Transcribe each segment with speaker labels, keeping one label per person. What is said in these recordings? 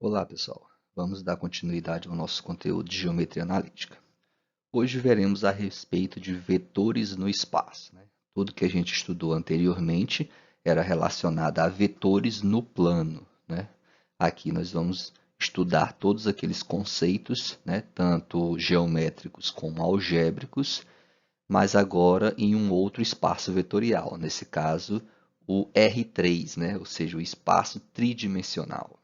Speaker 1: Olá, pessoal. Vamos dar continuidade ao nosso conteúdo de geometria analítica. Hoje veremos a respeito de vetores no espaço, né? Tudo que a gente estudou anteriormente era relacionado a vetores no plano, né? Aqui nós vamos estudar todos aqueles conceitos, né? Tanto geométricos como algébricos, mas agora em um outro espaço vetorial, nesse caso o R3, né? Ou seja, o espaço tridimensional.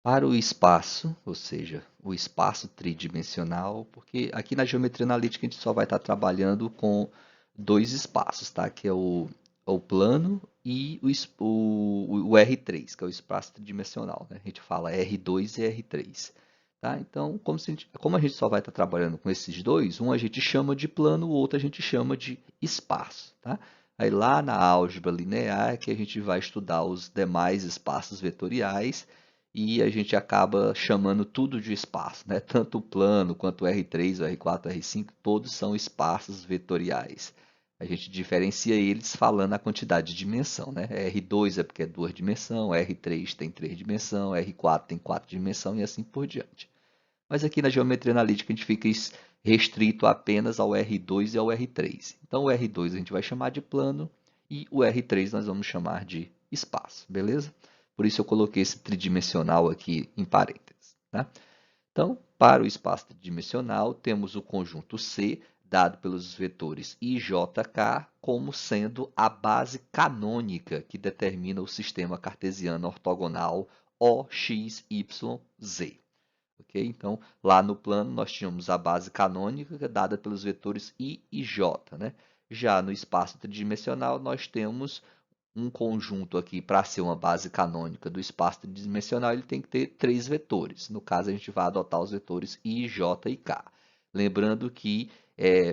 Speaker 1: Para o espaço, ou seja, o espaço tridimensional, porque aqui na geometria analítica a gente só vai estar trabalhando com dois espaços, tá? Que é o plano e o R3, que é o espaço tridimensional, né? A gente fala R2 e R3. Tá? Então, como a gente só vai estar trabalhando com esses dois, um a gente chama de plano, o outro a gente chama de espaço. Tá? Aí lá na álgebra linear é que a gente vai estudar os demais espaços vetoriais e a gente acaba chamando tudo de espaço, né? Tanto o plano quanto o R3, o R4, o R5, todos são espaços vetoriais. A gente diferencia eles falando a quantidade de dimensão, né? R2 é porque é duas dimensões, R3 tem três dimensões, R4 tem quatro dimensões e assim por diante. Mas aqui na geometria analítica a gente fica restrito apenas ao R2 e ao R3. Então o R2 a gente vai chamar de plano e o R3 nós vamos chamar de espaço, beleza? Por isso eu coloquei esse tridimensional aqui em parênteses. Tá? Então, para o espaço tridimensional, temos o conjunto C, dado pelos vetores I, J, K, como sendo a base canônica que determina o sistema cartesiano ortogonal O, X, Y, Z. Okay? Então, lá no plano, nós tínhamos a base canônica dada pelos vetores I e J. Né? Já no espaço tridimensional, nós temos um conjunto aqui, para ser uma base canônica do espaço tridimensional, ele tem que ter três vetores. No caso, a gente vai adotar os vetores I, J e K. Lembrando que,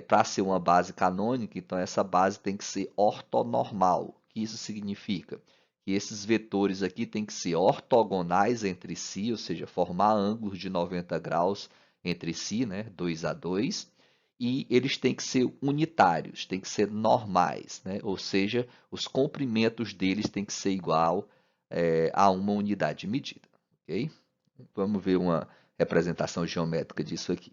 Speaker 1: para ser uma base canônica, então essa base tem que ser ortonormal. O que isso significa? Que esses vetores aqui têm que ser ortogonais entre si, ou seja, formar ângulos de 90 graus entre si, né? 2 a 2, e eles têm que ser unitários, têm que ser normais, né? Ou seja, os comprimentos deles têm que ser igual a uma unidade de medida. Okay? Vamos ver uma representação geométrica disso aqui.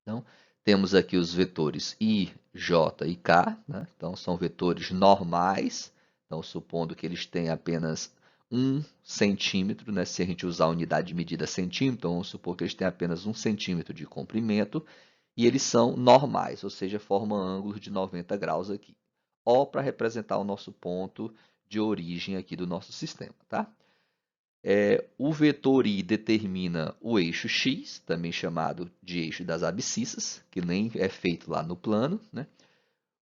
Speaker 1: Então, temos aqui os vetores I, J e K. Né? Então, são vetores normais. Então, supondo que eles têm apenas 1 centímetro, né? Se a gente usar a unidade de medida centímetro, então vamos supor que eles têm apenas 1 centímetro de comprimento. E eles são normais, ou seja, formam ângulos de 90 graus aqui. O para representar o nosso ponto de origem aqui do nosso sistema. Tá? O vetor I determina o eixo X, também chamado de eixo das abscissas, que nem é feito lá no plano. Né?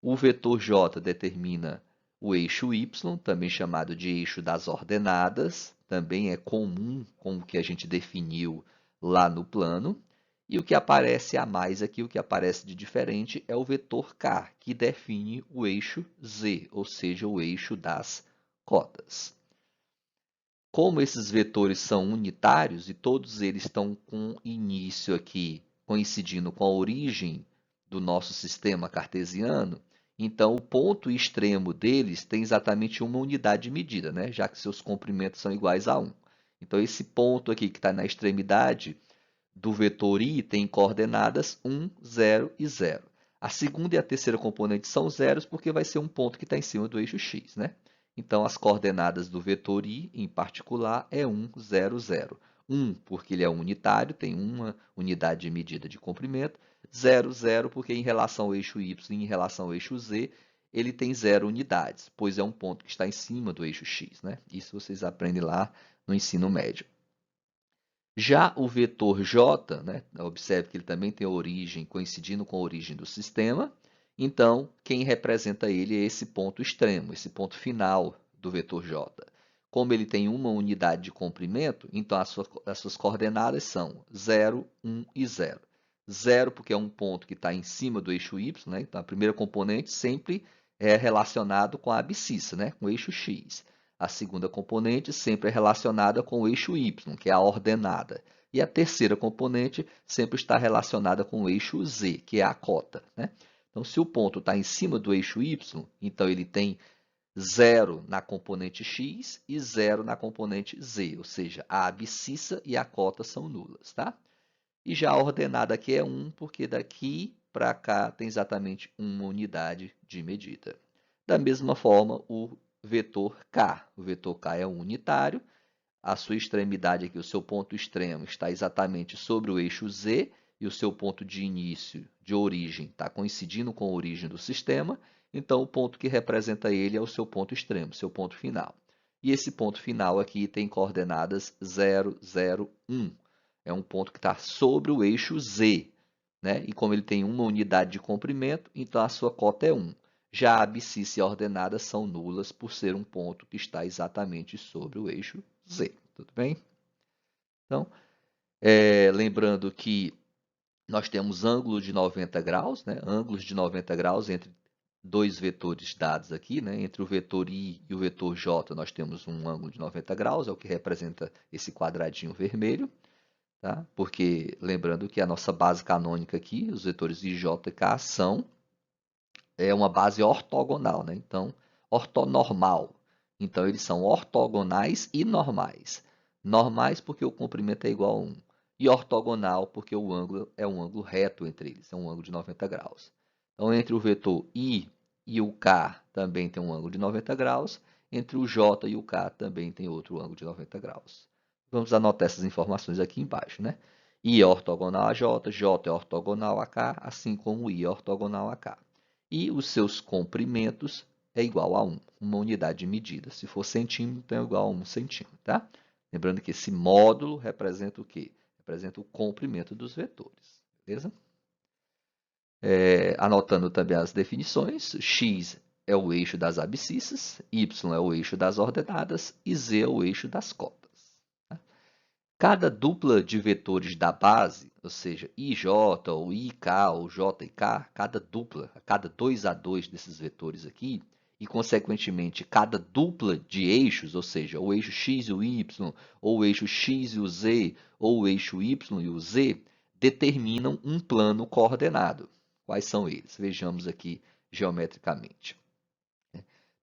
Speaker 1: O vetor J determina o eixo Y, também chamado de eixo das ordenadas, também é comum com o que a gente definiu lá no plano. E o que aparece a mais aqui, o que aparece de diferente, é o vetor K, que define o eixo Z, ou seja, o eixo das cotas. Como esses vetores são unitários e todos eles estão com início aqui coincidindo com a origem do nosso sistema cartesiano, então o ponto extremo deles tem exatamente uma unidade de medida, né? Já que seus comprimentos são iguais a 1. Então esse ponto aqui que está na extremidade do vetor I tem coordenadas 1, 0 e 0. A segunda e a terceira componente são zeros porque vai ser um ponto que está em cima do eixo x. Né? Então, as coordenadas do vetor I, em particular, é 1, 0, 0. 1 porque ele é unitário, tem uma unidade de medida de comprimento. 0, 0 porque em relação ao eixo y e em relação ao eixo z, ele tem 0 unidades, pois é um ponto que está em cima do eixo x. Né? Isso vocês aprendem lá no ensino médio. Já o vetor j, né, observe que ele também tem origem coincidindo com a origem do sistema. Então, quem representa ele é esse ponto extremo, esse ponto final do vetor j. Como ele tem uma unidade de comprimento, então as suas coordenadas são 0, 1 e 0. 0 porque é um ponto que está em cima do eixo y, né? Então a primeira componente sempre é relacionado com a abscissa, né? Com o eixo x. A segunda componente sempre é relacionada com o eixo y, que é a ordenada. E a terceira componente sempre está relacionada com o eixo z, que é a cota. Né? Então, se o ponto está em cima do eixo y, então ele tem 0 na componente x e 0 na componente z, ou seja, a abscissa e a cota são nulas, tá? E já a ordenada aqui é 1, porque daqui para cá tem exatamente uma unidade de medida. Da mesma forma, o vetor k. O vetor k é unitário, a sua extremidade aqui, o seu ponto extremo, está exatamente sobre o eixo z, e o seu ponto de início, de origem, está coincidindo com a origem do sistema, então o ponto que representa ele é o seu ponto extremo, seu ponto final. E esse ponto final aqui tem coordenadas 0, 0, 1. É um ponto que está sobre o eixo z, né? E como ele tem uma unidade de comprimento, então a sua cota é 1. Já a abscissa e a ordenada são nulas por ser um ponto que está exatamente sobre o eixo z. Tudo bem? Então, lembrando que nós temos ângulo de 90 graus, né? Ângulos de 90 graus entre dois vetores dados aqui, né? Entre o vetor i e o vetor j, nós temos um ângulo de 90 graus, é o que representa esse quadradinho vermelho, tá? Porque, lembrando que a nossa base canônica aqui, os vetores i, j e k, são uma base ortogonal, né? Então, ortonormal. Então, eles são ortogonais e normais. Normais porque o comprimento é igual a 1. E ortogonal porque o ângulo é um ângulo reto entre eles, é um ângulo de 90 graus. Então, entre o vetor i e o k também tem um ângulo de 90 graus. Entre o j e o k também tem outro ângulo de 90 graus. Vamos anotar essas informações aqui embaixo, né? I é ortogonal a j, j é ortogonal a k, assim como i é ortogonal a k. E os seus comprimentos é igual a 1, uma unidade de medida. Se for centímetro, então é igual a 1 centímetro, tá? Lembrando que esse módulo representa o quê? Representa o comprimento dos vetores, beleza? Anotando também as definições, x é o eixo das abscissas, y é o eixo das ordenadas e z é o eixo das cotas. Tá? Cada dupla de vetores da base, ou seja, IJ, ou IK, ou J e K, cada dupla, cada 2 a 2 desses vetores aqui, e consequentemente cada dupla de eixos, ou seja, o eixo x e o y, ou o eixo x e o z, ou o eixo y e o z, determinam um plano coordenado. Quais são eles? Vejamos aqui geometricamente.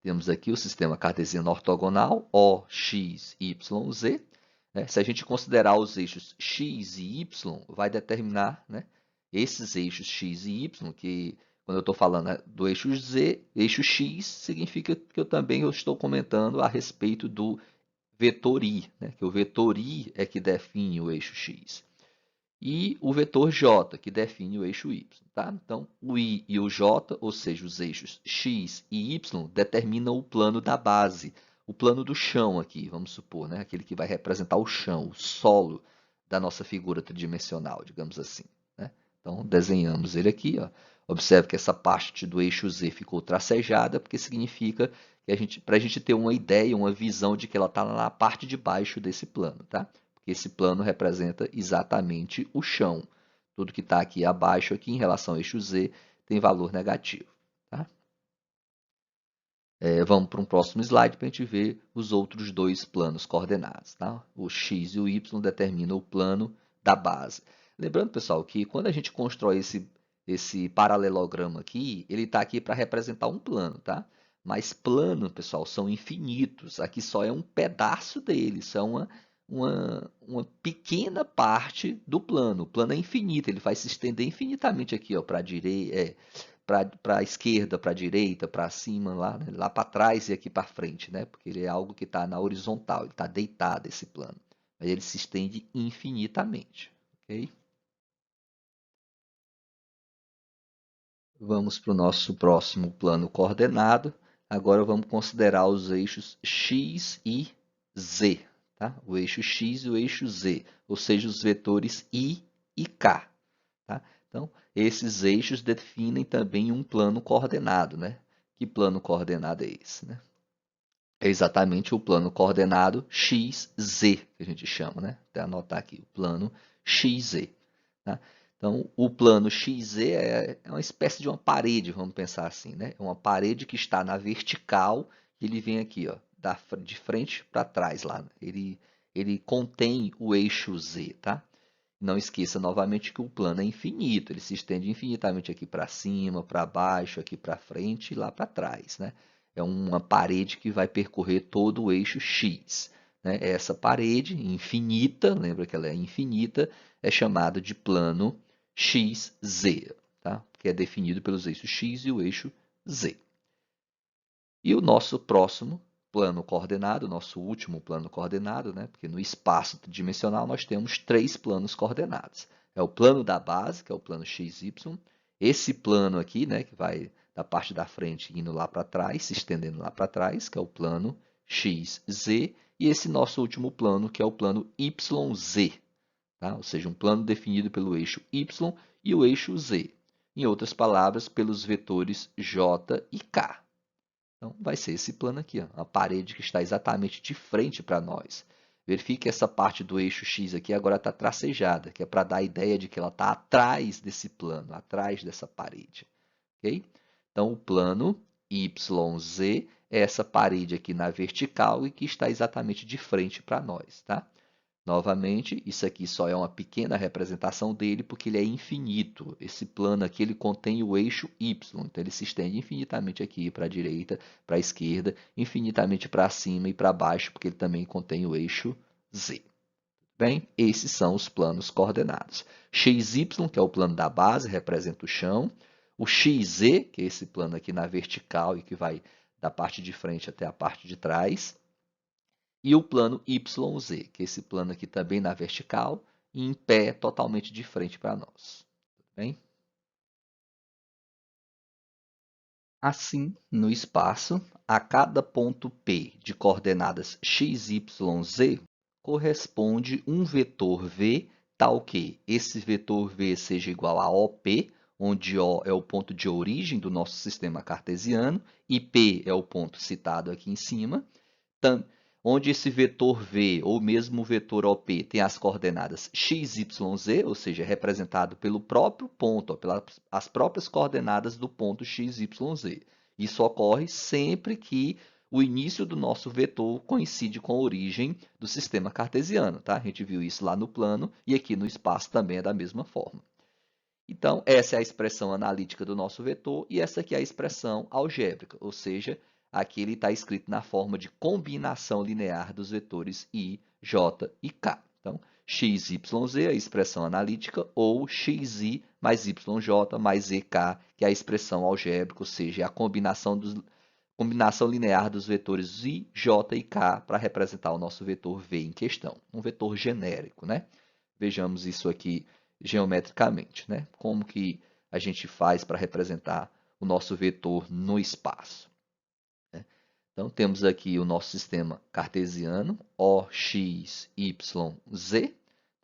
Speaker 1: Temos aqui o sistema cartesiano ortogonal, O, X, Y, Z. Se a gente considerar os eixos x e y, vai determinar, né, esses eixos x e y, que quando eu estou falando, né, do eixo z, eixo x, significa que eu também estou comentando a respeito do vetor i, né, que o vetor i é que define o eixo x. E o vetor j, que define o eixo y. Tá? Então, o i e o j, ou seja, os eixos x e y, determinam o plano da base, o plano do chão aqui, vamos supor, né? Aquele que vai representar o chão, o solo da nossa figura tridimensional, digamos assim. Né? Então, desenhamos ele aqui. Ó. Observe que essa parte do eixo z ficou tracejada, porque significa que para a gente ter uma ideia, uma visão de que ela está na parte de baixo desse plano. Tá? Esse plano representa exatamente o chão. Tudo que está aqui abaixo, aqui, em relação ao eixo z, tem valor negativo. Tá? Vamos para um próximo slide para a gente ver os outros dois planos coordenados. Tá? O x e o y determinam o plano da base. Lembrando, pessoal, que quando a gente constrói esse paralelogramo aqui, ele está aqui para representar um plano. Tá? Mas plano, pessoal, são infinitos. Aqui só é um pedaço dele, isso é uma pequena parte do plano. O plano é infinito, ele vai se estender infinitamente aqui para a direita, para a esquerda, para a direita, para cima, lá, né? Lá para trás e aqui para frente, né? Porque ele é algo que está na horizontal, ele está deitado esse plano. Mas ele se estende infinitamente. Okay? Vamos para o nosso próximo plano coordenado. Agora vamos considerar os eixos x e z. Tá? O eixo x e o eixo z, ou seja, os vetores i e k. Tá? Então, esses eixos definem também um plano coordenado. Né? Que plano coordenado é esse? Né? É exatamente o plano coordenado XZ, que a gente chama. Né? Até anotar aqui, o plano XZ. Tá? Então, o plano XZ é uma espécie de uma parede, vamos pensar assim. Né? É uma parede que está na vertical, e ele vem aqui, ó, de frente para trás. Lá. Ele contém o eixo Z. Tá? Não esqueça novamente que o plano é infinito, ele se estende infinitamente aqui para cima, para baixo, aqui para frente e lá para trás. Né? é uma parede que vai percorrer todo o eixo X. Né? Essa parede infinita, lembra que ela é infinita, é chamada de plano XZ, tá? Que é definido pelos eixos X e o eixo Z. E o nosso próximo plano coordenado, nosso último plano coordenado, né? Porque no espaço dimensional nós temos 3 planos coordenados. É o plano da base, que é o plano XY, esse plano aqui, né, que vai da parte da frente indo lá para trás, se estendendo lá para trás, que é o plano XZ, e esse nosso último plano, que é o plano YZ, tá? Ou seja, um plano definido pelo eixo Y e o eixo Z. Em outras palavras, pelos vetores J e K. Então, vai ser esse plano aqui, ó, a parede que está exatamente de frente para nós. Verifique que essa parte do eixo X aqui agora está tracejada, que é para dar a ideia de que ela está atrás desse plano, atrás dessa parede. Okay? Então, o plano YZ é essa parede aqui na vertical e que está exatamente de frente para nós. Tá? Novamente, isso aqui só é uma pequena representação dele porque ele é infinito. Esse plano aqui ele contém o eixo Y, então ele se estende infinitamente aqui para a direita, para a esquerda, infinitamente para cima e para baixo, porque ele também contém o eixo Z. Bem, esses são os planos coordenados. XY, que é o plano da base, representa o chão. O XZ, que é esse plano aqui na vertical e que vai da parte de frente até a parte de trás. E o plano YZ, que é esse plano aqui também na vertical e em pé totalmente de frente para nós. Tudo bem? Assim, no espaço, a cada ponto P de coordenadas x, y, z corresponde um vetor V tal que esse vetor V seja igual a OP, onde O é o ponto de origem do nosso sistema cartesiano e P é o ponto citado aqui em cima, onde esse vetor V, ou mesmo o vetor OP, tem as coordenadas x, y, z, ou seja, representado pelo próprio ponto, pelas próprias coordenadas do ponto x, y, z. Isso ocorre sempre que o início do nosso vetor coincide com a origem do sistema cartesiano. Tá? A gente viu isso lá no plano e aqui no espaço também é da mesma forma. Então, essa é a expressão analítica do nosso vetor e essa aqui é a expressão algébrica, ou seja, aqui ele está escrito na forma de combinação linear dos vetores I, J e K. Então, x, y, z é a expressão analítica, ou xi mais yj mais ek, que é a expressão algébrica, ou seja, é a combinação linear dos vetores I, J e K para representar o nosso vetor V em questão, um vetor genérico, né? Vejamos isso aqui geometricamente, né? Como que a gente faz para representar o nosso vetor no espaço. Né? Então, temos aqui o nosso sistema cartesiano, O, X, Y, Z.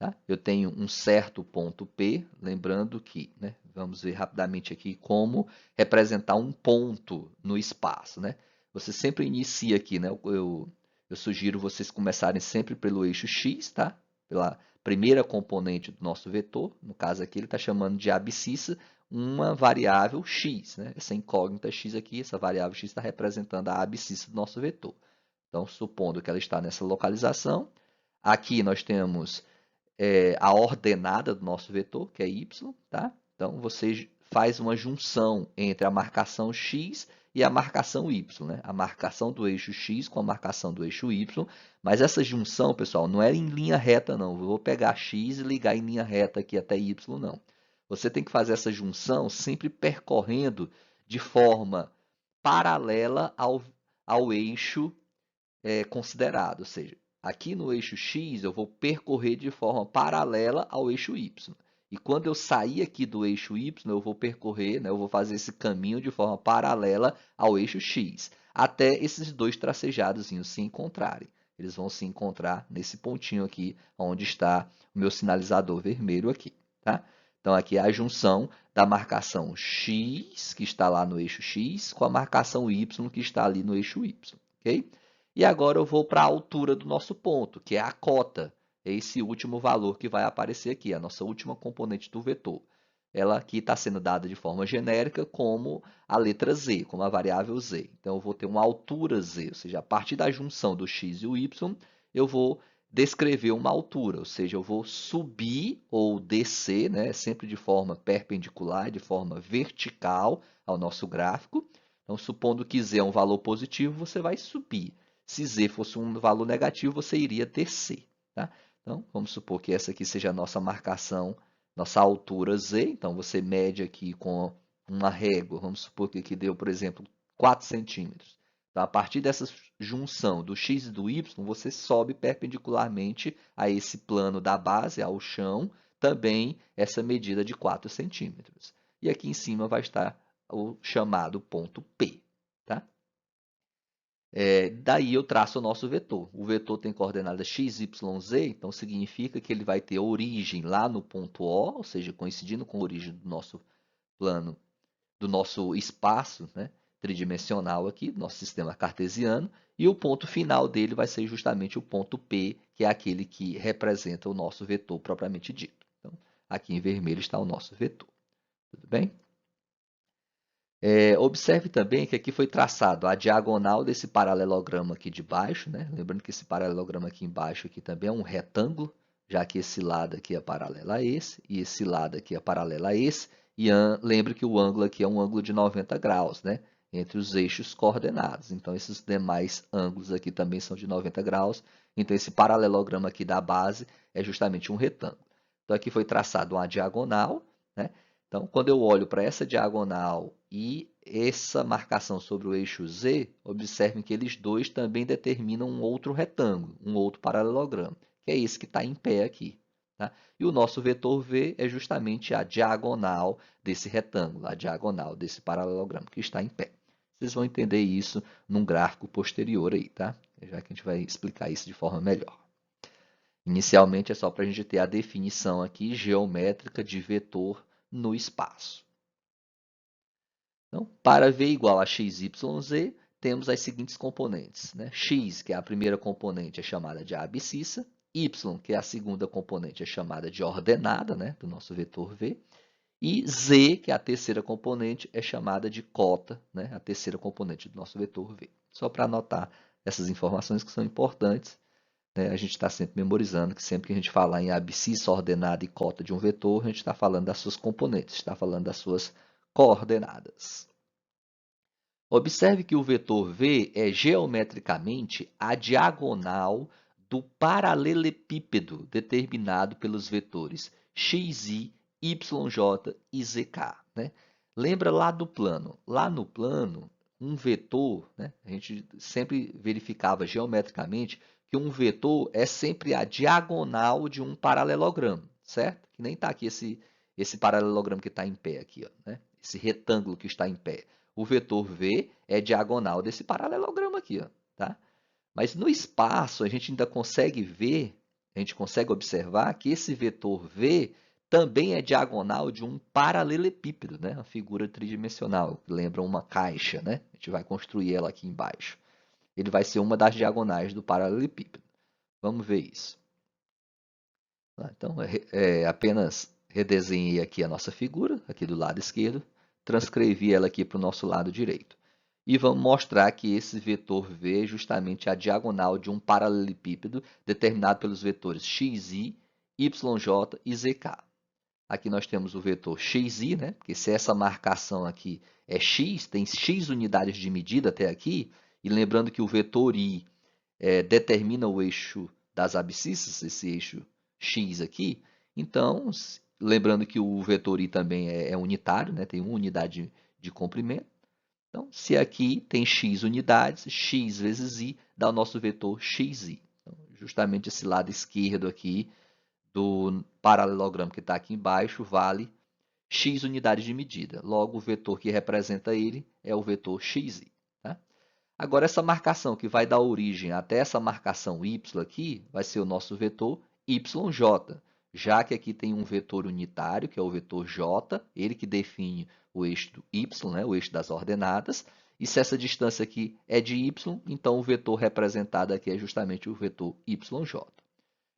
Speaker 1: Tá? Eu tenho um certo ponto P, lembrando que, né, vamos ver rapidamente aqui como representar um ponto no espaço. Né? Você sempre inicia aqui, né? Eu sugiro vocês começarem sempre pelo eixo X, tá? Pela primeira componente do nosso vetor, no caso aqui ele está chamando de abscissa, uma variável x. Né? Essa incógnita x aqui, essa variável x está representando a abscissa do nosso vetor. Então, supondo que ela está nessa localização, aqui nós temos a ordenada do nosso vetor, que é y. Tá? Então, você faz uma junção entre a marcação x e a marcação y, né? A marcação do eixo x com a marcação do eixo y, mas essa junção, pessoal, não é em linha reta, não. Eu vou pegar x e ligar em linha reta aqui até y, não. Você tem que fazer essa junção sempre percorrendo de forma paralela ao eixo considerado, ou seja, aqui no eixo x eu vou percorrer de forma paralela ao eixo y. E quando eu sair aqui do eixo y, eu vou percorrer, né, eu vou fazer esse caminho de forma paralela ao eixo x, até esses dois tracejados se encontrarem. Eles vão se encontrar nesse pontinho aqui, onde está o meu sinalizador vermelho aqui. Tá? Então, aqui é a junção da marcação x, que está lá no eixo x, com a marcação y, que está ali no eixo y. Okay? E agora eu vou para a altura do nosso ponto, que é a cota. É esse último valor que vai aparecer aqui, a nossa última componente do vetor. Ela aqui está sendo dada de forma genérica como a letra z, como a variável z. Então, eu vou ter uma altura z, ou seja, a partir da junção do x e o y, eu vou descrever uma altura, ou seja, eu vou subir ou descer, né, sempre de forma perpendicular, de forma vertical ao nosso gráfico, Então, supondo que z é um valor positivo, você vai subir. Se z fosse um valor negativo, você iria descer. Tá? Então, vamos supor que essa aqui seja a nossa marcação, nossa altura z. Então, você mede aqui com uma régua. Vamos supor que aqui deu, por exemplo, 4 centímetros. Então, a partir dessa junção do x e do y, você sobe perpendicularmente a esse plano da base, ao chão, também essa medida de 4 centímetros. E aqui em cima vai estar o chamado ponto P. Tá? Daí eu traço o nosso vetor. O vetor tem coordenadas x, y, z, então significa que ele vai ter origem lá no ponto O, ou seja, coincidindo com a origem do nosso plano, do nosso espaço, né, tridimensional aqui, do nosso sistema cartesiano, e o ponto final dele vai ser justamente o ponto P, que é aquele que representa o nosso vetor propriamente dito. Então, aqui em vermelho está o nosso vetor. Tudo bem? Observe também que aqui foi traçado a diagonal desse paralelogramo aqui de baixo, né? Lembrando que esse paralelogramo aqui embaixo aqui também é um retângulo, já que esse lado aqui é paralelo a esse, e esse lado aqui é paralelo a esse, e lembre que o ângulo aqui é um ângulo de 90 graus, né? Entre os eixos coordenados. Então, esses demais ângulos aqui também são de 90 graus. Então, esse paralelogramo aqui da base é justamente um retângulo. Então, aqui foi traçado uma diagonal, né? Então, quando eu olho para essa diagonal e essa marcação sobre o eixo Z, observem que eles dois também determinam um outro retângulo, um outro paralelogramo, que é esse que está em pé aqui. Tá? E o nosso vetor V é justamente a diagonal desse retângulo, a diagonal desse paralelogramo que está em pé. Vocês vão entender isso num gráfico posterior aí, tá? Já que a gente vai explicar isso de forma melhor. Inicialmente é só para a gente ter a definição aqui geométrica de vetor no espaço. Então, para V igual a x, y, z, temos as seguintes componentes. Né? X, que é a primeira componente, é chamada de abscissa. Y, que é a segunda componente, é chamada de ordenada, né, do nosso vetor V. E Z, que é a terceira componente, é chamada de cota, né, a terceira componente do nosso vetor V. Só para anotar essas informações que são importantes, né, a gente está sempre memorizando que sempre que a gente falar em abscissa, ordenada e cota de um vetor, a gente está falando das suas componentes, está falando das suas coordenadas. Observe que o vetor V é geometricamente a diagonal do paralelepípedo determinado pelos vetores xi, yj e zk. Né? Lembra lá do plano? Lá no plano, um vetor, né? A gente sempre verificava geometricamente que um vetor é sempre a diagonal de um paralelogramo, certo? Que nem está aqui esse paralelogramo que está em pé aqui, ó, né? Esse retângulo que está em pé. O vetor V é diagonal desse paralelogramo aqui, ó, tá? Mas no espaço a gente ainda consegue ver, a gente consegue observar que esse vetor V também é diagonal de um paralelepípedo, né? Uma figura tridimensional, que lembra uma caixa, né? A gente vai construir ela aqui embaixo. Ele vai ser uma das diagonais do paralelepípedo. Vamos ver isso. Então, apenas redesenhei aqui a nossa figura, aqui do lado esquerdo, transcrevi ela aqui para o nosso lado direito. E vamos mostrar que esse vetor V é justamente a diagonal de um paralelepípedo determinado pelos vetores xi, yj e zk. Aqui nós temos o vetor xi, né? Porque se essa marcação aqui é x, tem x unidades de medida até aqui, e lembrando que o vetor i determina o eixo das abscissas, esse eixo x aqui, então, lembrando que o vetor i também é unitário, né? Tem uma unidade de comprimento. Então, se aqui tem x unidades, x vezes i dá o nosso vetor xi. Então, justamente esse lado esquerdo aqui do paralelogramo que está aqui embaixo vale x unidades de medida. Logo, o vetor que representa ele é o vetor xi. Tá? Agora, essa marcação que vai dar origem até essa marcação y aqui vai ser o nosso vetor yj, já que aqui tem um vetor unitário, que é o vetor j, ele que define o eixo do y, né, o eixo das ordenadas, e se essa distância aqui é de y, então o vetor representado aqui é justamente o vetor yj.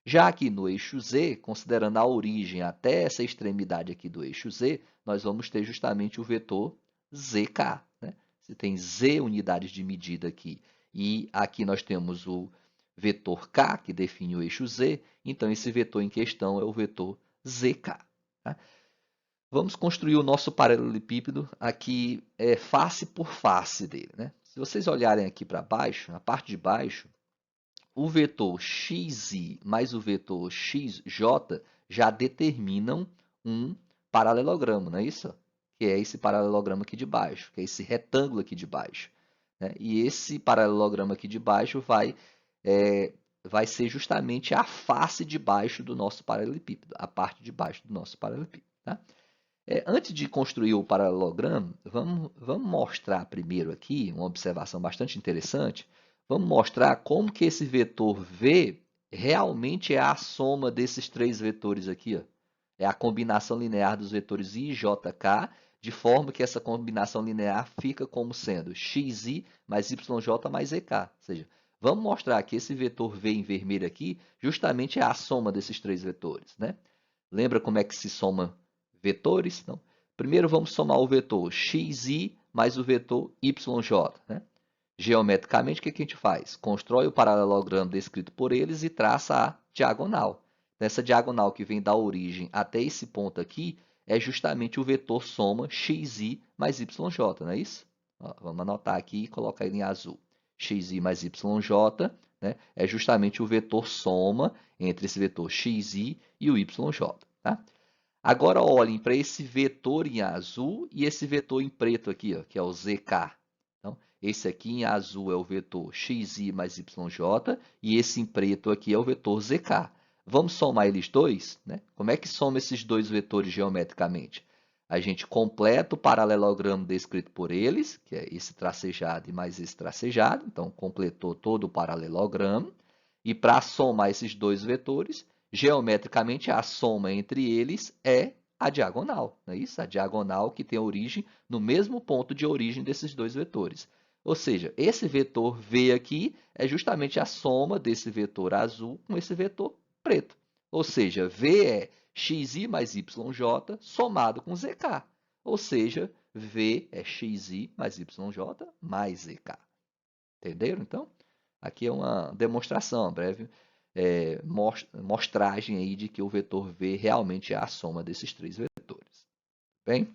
Speaker 1: Já aqui no eixo z, considerando a origem até essa extremidade aqui do eixo z, nós vamos ter justamente o vetor zk. Né? Se tem z unidades de medida aqui e aqui nós temos o vetor k, que define o eixo z, então esse vetor em questão é o vetor zk. Tá? vamos construir o nosso paralelepípedo aqui, face por face dele, né? Se vocês olharem aqui para baixo, na parte de baixo, o vetor xi mais o vetor xj já determinam um paralelogramo, não é isso? Que é esse paralelogramo aqui de baixo, que é esse retângulo aqui de baixo, né? E esse paralelogramo aqui de baixo vai ser justamente a face de baixo do nosso paralelepípedo, a parte de baixo do nosso paralelepípedo, tá? Antes de construir o paralelogramo, vamos mostrar primeiro aqui uma observação bastante interessante. Vamos mostrar como que esse vetor V realmente é a soma desses três vetores aqui, ó. É a combinação linear dos vetores I e JK, de forma que essa combinação linear fica como sendo xi mais yj mais ek. Ou seja, vamos mostrar que esse vetor V em vermelho aqui justamente é a soma desses três vetores, né? Lembra como é que se soma vetores? Então, primeiro vamos somar o vetor xi mais o vetor yj, né? Geometricamente, o que a gente faz? Constrói o paralelogramo descrito por eles e traça a diagonal. Essa diagonal que vem da origem até esse ponto aqui é justamente o vetor soma xi mais yj, não é isso? Ó, vamos anotar aqui e colocar ele em azul. Xi mais yj, né, é justamente o vetor soma entre esse vetor xi e o yj. Tá? Agora olhem para esse vetor em azul e esse vetor em preto aqui, ó, que é o zk. Então, esse aqui em azul é o vetor xi mais yj e esse em preto aqui é o vetor zk. Vamos somar eles dois? Né? Como é que soma esses dois vetores geometricamente? A gente completa o paralelogramo descrito por eles, que é esse tracejado e mais esse tracejado. Então, completou todo o paralelogramo. E para somar esses dois vetores, geometricamente, a soma entre eles é a diagonal, não é isso? A diagonal que tem origem no mesmo ponto de origem desses dois vetores. Ou seja, esse vetor V aqui é justamente a soma desse vetor azul com esse vetor preto. Ou seja, V é xi mais yj somado com zk. Ou seja, V é xi mais yj mais zk. Entenderam, então? Aqui é uma demonstração, uma breve mostragem aí de que o vetor V realmente é a soma desses três vetores. Bem,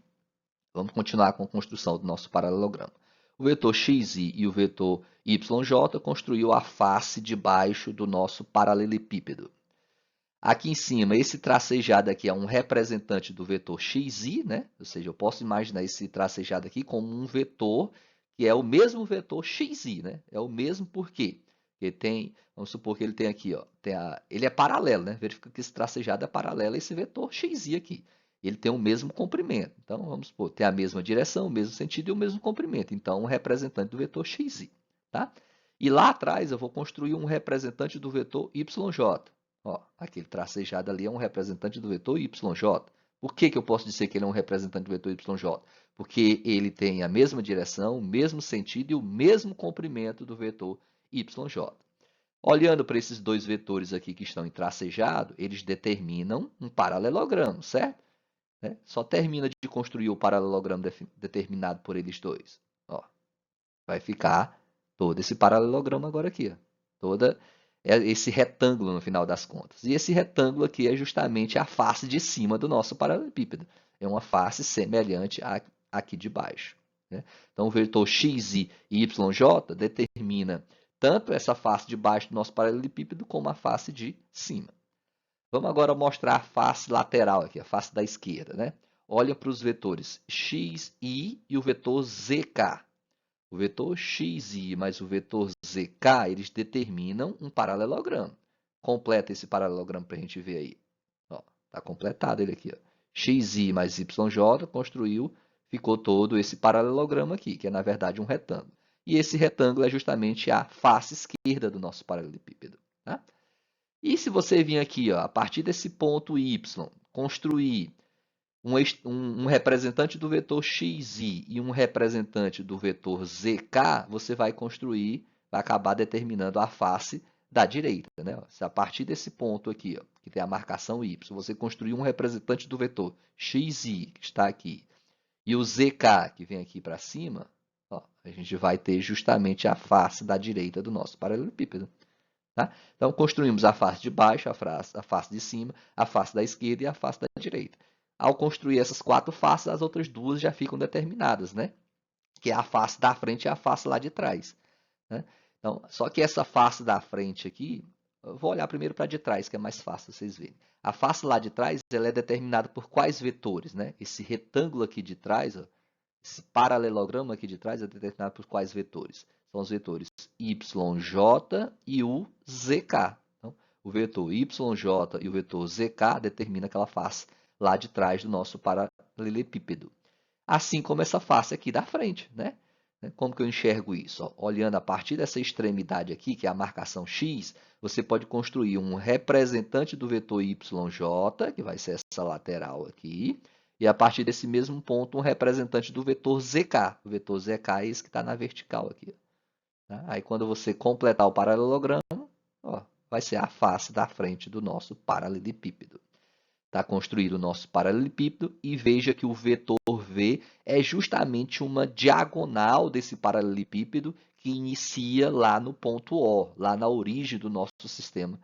Speaker 1: vamos continuar com a construção do nosso paralelogramo. O vetor xi e o vetor yj construiu a face de baixo do nosso paralelepípedo. Aqui em cima, esse tracejado aqui é um representante do vetor xi, né? Ou seja, eu posso imaginar esse tracejado aqui como um vetor que é o mesmo vetor xi, né? É o mesmo por quê? Porque tem, vamos supor que ele tem aqui, ó, ele é paralelo, né? Verifica que esse tracejado é paralelo a esse vetor xi aqui. Ele tem o mesmo comprimento. Então, vamos supor, tem a mesma direção, o mesmo sentido e o mesmo comprimento. Então, um representante do vetor xi, tá? E lá atrás eu vou construir um representante do vetor yj. Ó, aquele tracejado ali é um representante do vetor yj. Por que eu posso dizer que ele é um representante do vetor yj? Porque ele tem a mesma direção, o mesmo sentido e o mesmo comprimento do vetor yj. Olhando para esses dois vetores aqui que estão em tracejado, eles determinam um paralelogramo, certo? Só termina de construir o paralelogramo determinado por eles dois. Ó, vai ficar todo esse paralelogramo agora aqui. Ó, esse retângulo no final das contas. E esse retângulo aqui é justamente a face de cima do nosso paralelepípedo. É uma face semelhante à aqui de baixo. Né? Então, o vetor xi e yj determina tanto essa face de baixo do nosso paralelepípedo como a face de cima. Vamos agora mostrar a face lateral aqui, a face da esquerda. Né? Olha para os vetores xi e o vetor zk. O vetor xi mais o vetor zk, eles determinam um paralelogramo. Completa esse paralelogramo para a gente ver aí. Está completado ele aqui. Ó. Xi mais yj construiu, ficou todo esse paralelogramo aqui, que é na verdade um retângulo. E esse retângulo é justamente a face esquerda do nosso paralelepípedo. Tá? E se você vir aqui, ó, a partir desse ponto y, construir um representante do vetor xi e um representante do vetor zk, você vai construir, vai acabar determinando a face da direita. Né? Se a partir desse ponto aqui, ó, que tem a marcação y, você construir um representante do vetor xi, que está aqui, e o zk, que vem aqui para cima, ó, a gente vai ter justamente a face da direita do nosso paralelepípedo. Tá? Então, construímos a face de baixo, a face de cima, a face da esquerda e a face da direita. ao construir essas 4 faces, as outras 2 já ficam determinadas, né? Que é a face da frente e a face lá de trás, né? Então, só que essa face da frente aqui, eu vou olhar primeiro para de trás, que é mais fácil vocês verem. A face lá de trás, ela é determinada por quais vetores, né? Esse retângulo aqui de trás, ó, esse paralelogramo aqui de trás é determinado por quais vetores? São os vetores YJ e o ZK. Então, o vetor YJ e o vetor ZK determina aquela face lá de trás do nosso paralelepípedo. Assim como essa face aqui da frente, né? Como que eu enxergo isso? Ó, olhando a partir dessa extremidade aqui, que é a marcação X, você pode construir um representante do vetor YJ, que vai ser essa lateral aqui, e a partir desse mesmo ponto, um representante do vetor ZK. O vetor ZK é esse que está na vertical aqui. Tá? Aí, quando você completar o paralelogramo, ó, vai ser a face da frente do nosso paralelepípedo. Está construído o nosso paralelepípedo e veja que o vetor V é justamente uma diagonal desse paralelepípedo que inicia lá no ponto O, lá na origem do nosso sistema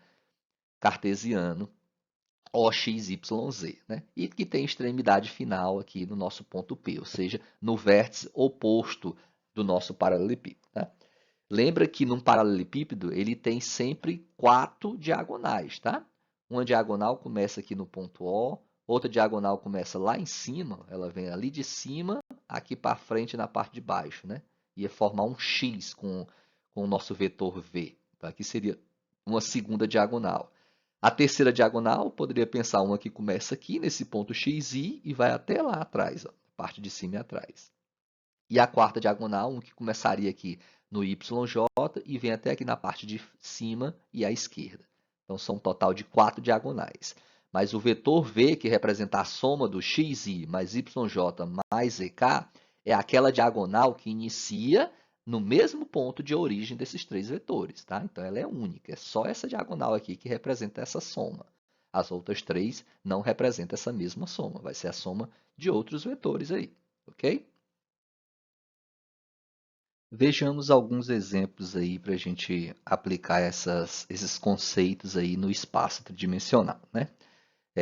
Speaker 1: cartesiano, OXYZ, né? E que tem extremidade final aqui no nosso ponto P, ou seja, no vértice oposto do nosso paralelepípedo. Tá? Lembra que num paralelepípedo ele tem sempre 4 diagonais, tá? Uma diagonal começa aqui no ponto O, outra diagonal começa lá em cima, ela vem ali de cima, aqui para frente na parte de baixo, né? Ia formar um X com o nosso vetor V. Tá? Aqui seria uma segunda diagonal. A terceira diagonal, poderia pensar uma que começa aqui nesse ponto XI e vai até lá atrás, ó, parte de cima e atrás. E a quarta diagonal, um que começaria aqui no YJ e vem até aqui na parte de cima e à esquerda. Então, são um total de 4 diagonais. Mas o vetor V, que representa a soma do XI mais YJ mais ZK, é aquela diagonal que inicia no mesmo ponto de origem desses 3 vetores. Tá? Então, ela é única. É só essa diagonal aqui que representa essa soma. As outras 3 não representam essa mesma soma. Vai ser a soma de outros vetores aí. Ok? Vejamos alguns exemplos aí para a gente aplicar esses conceitos aí no espaço tridimensional, né?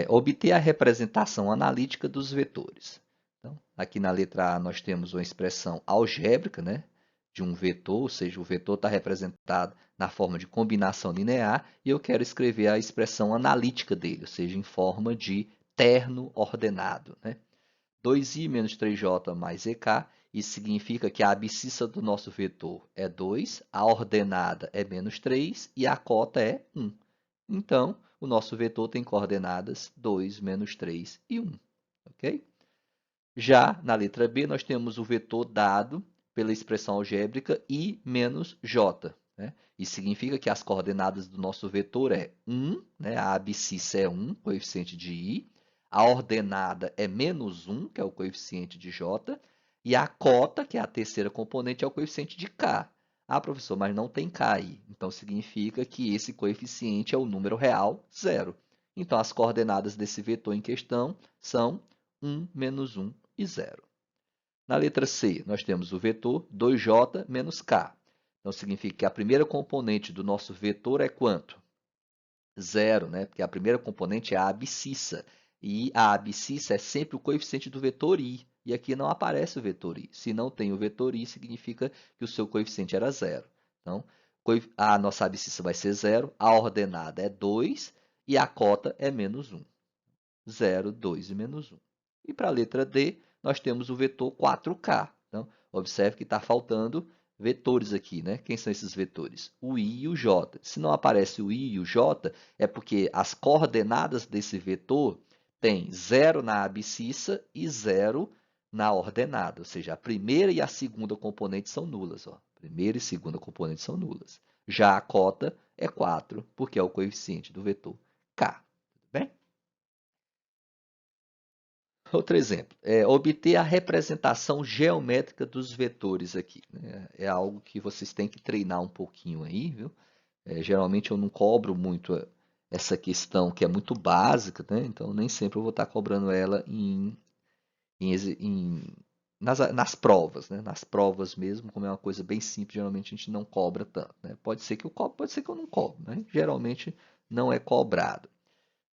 Speaker 1: Obter a representação analítica dos vetores. Então, aqui na letra A nós temos uma expressão algébrica, né? De um vetor, ou seja, o vetor está representado na forma de combinação linear e eu quero escrever a expressão analítica dele, ou seja, em forma de terno ordenado, né? 2i menos 3j mais ek, isso significa que a abscissa do nosso vetor é 2, a ordenada é menos 3 e a cota é 1. Então, o nosso vetor tem coordenadas 2, menos 3 e 1. Okay? Já na letra B, nós temos o vetor dado pela expressão algébrica i menos j. Né? Isso significa que as coordenadas do nosso vetor é 1, né? A abscissa é 1, coeficiente de i, a ordenada é menos 1, que é o coeficiente de j, e a cota, que é a terceira componente, é o coeficiente de k. Ah, professor, mas não tem k aí. Então, significa que esse coeficiente é o número real, 0. Então, as coordenadas desse vetor em questão são 1, menos 1 e 0. Na letra C, nós temos o vetor 2j menos k. Então, significa que a primeira componente do nosso vetor é quanto? 0, né? Porque a primeira componente é a abscissa. E a abscissa é sempre o coeficiente do vetor i. E aqui não aparece o vetor i. Se não tem o vetor i, significa que o seu coeficiente era 0. Então, a nossa abscissa vai ser 0, a ordenada é 2 e a cota é menos 1. 0, 2 e menos 1. E para a letra D, nós temos o vetor 4K. Então, observe que está faltando vetores aqui, né? Quem são esses vetores? O I e o J. Se não aparece o I e o J, é porque as coordenadas desse vetor têm 0 na abscissa e 0 na ordenada. Ou seja, a primeira e a segunda componente são nulas. Ó. Primeira e segunda componente são nulas. Já a cota é 4, porque é o coeficiente do vetor K. Tudo bem? Outro exemplo, obter a representação geométrica dos vetores aqui. Né? É algo que vocês têm que treinar um pouquinho aí, viu? Geralmente eu não cobro muito essa questão que é muito básica, né? Então nem sempre eu vou estar cobrando ela nas provas, né? Nas provas mesmo, como é uma coisa bem simples, geralmente a gente não cobra tanto. Né? Pode ser que eu cobre, pode ser que eu não cobre, né? Geralmente não é cobrado.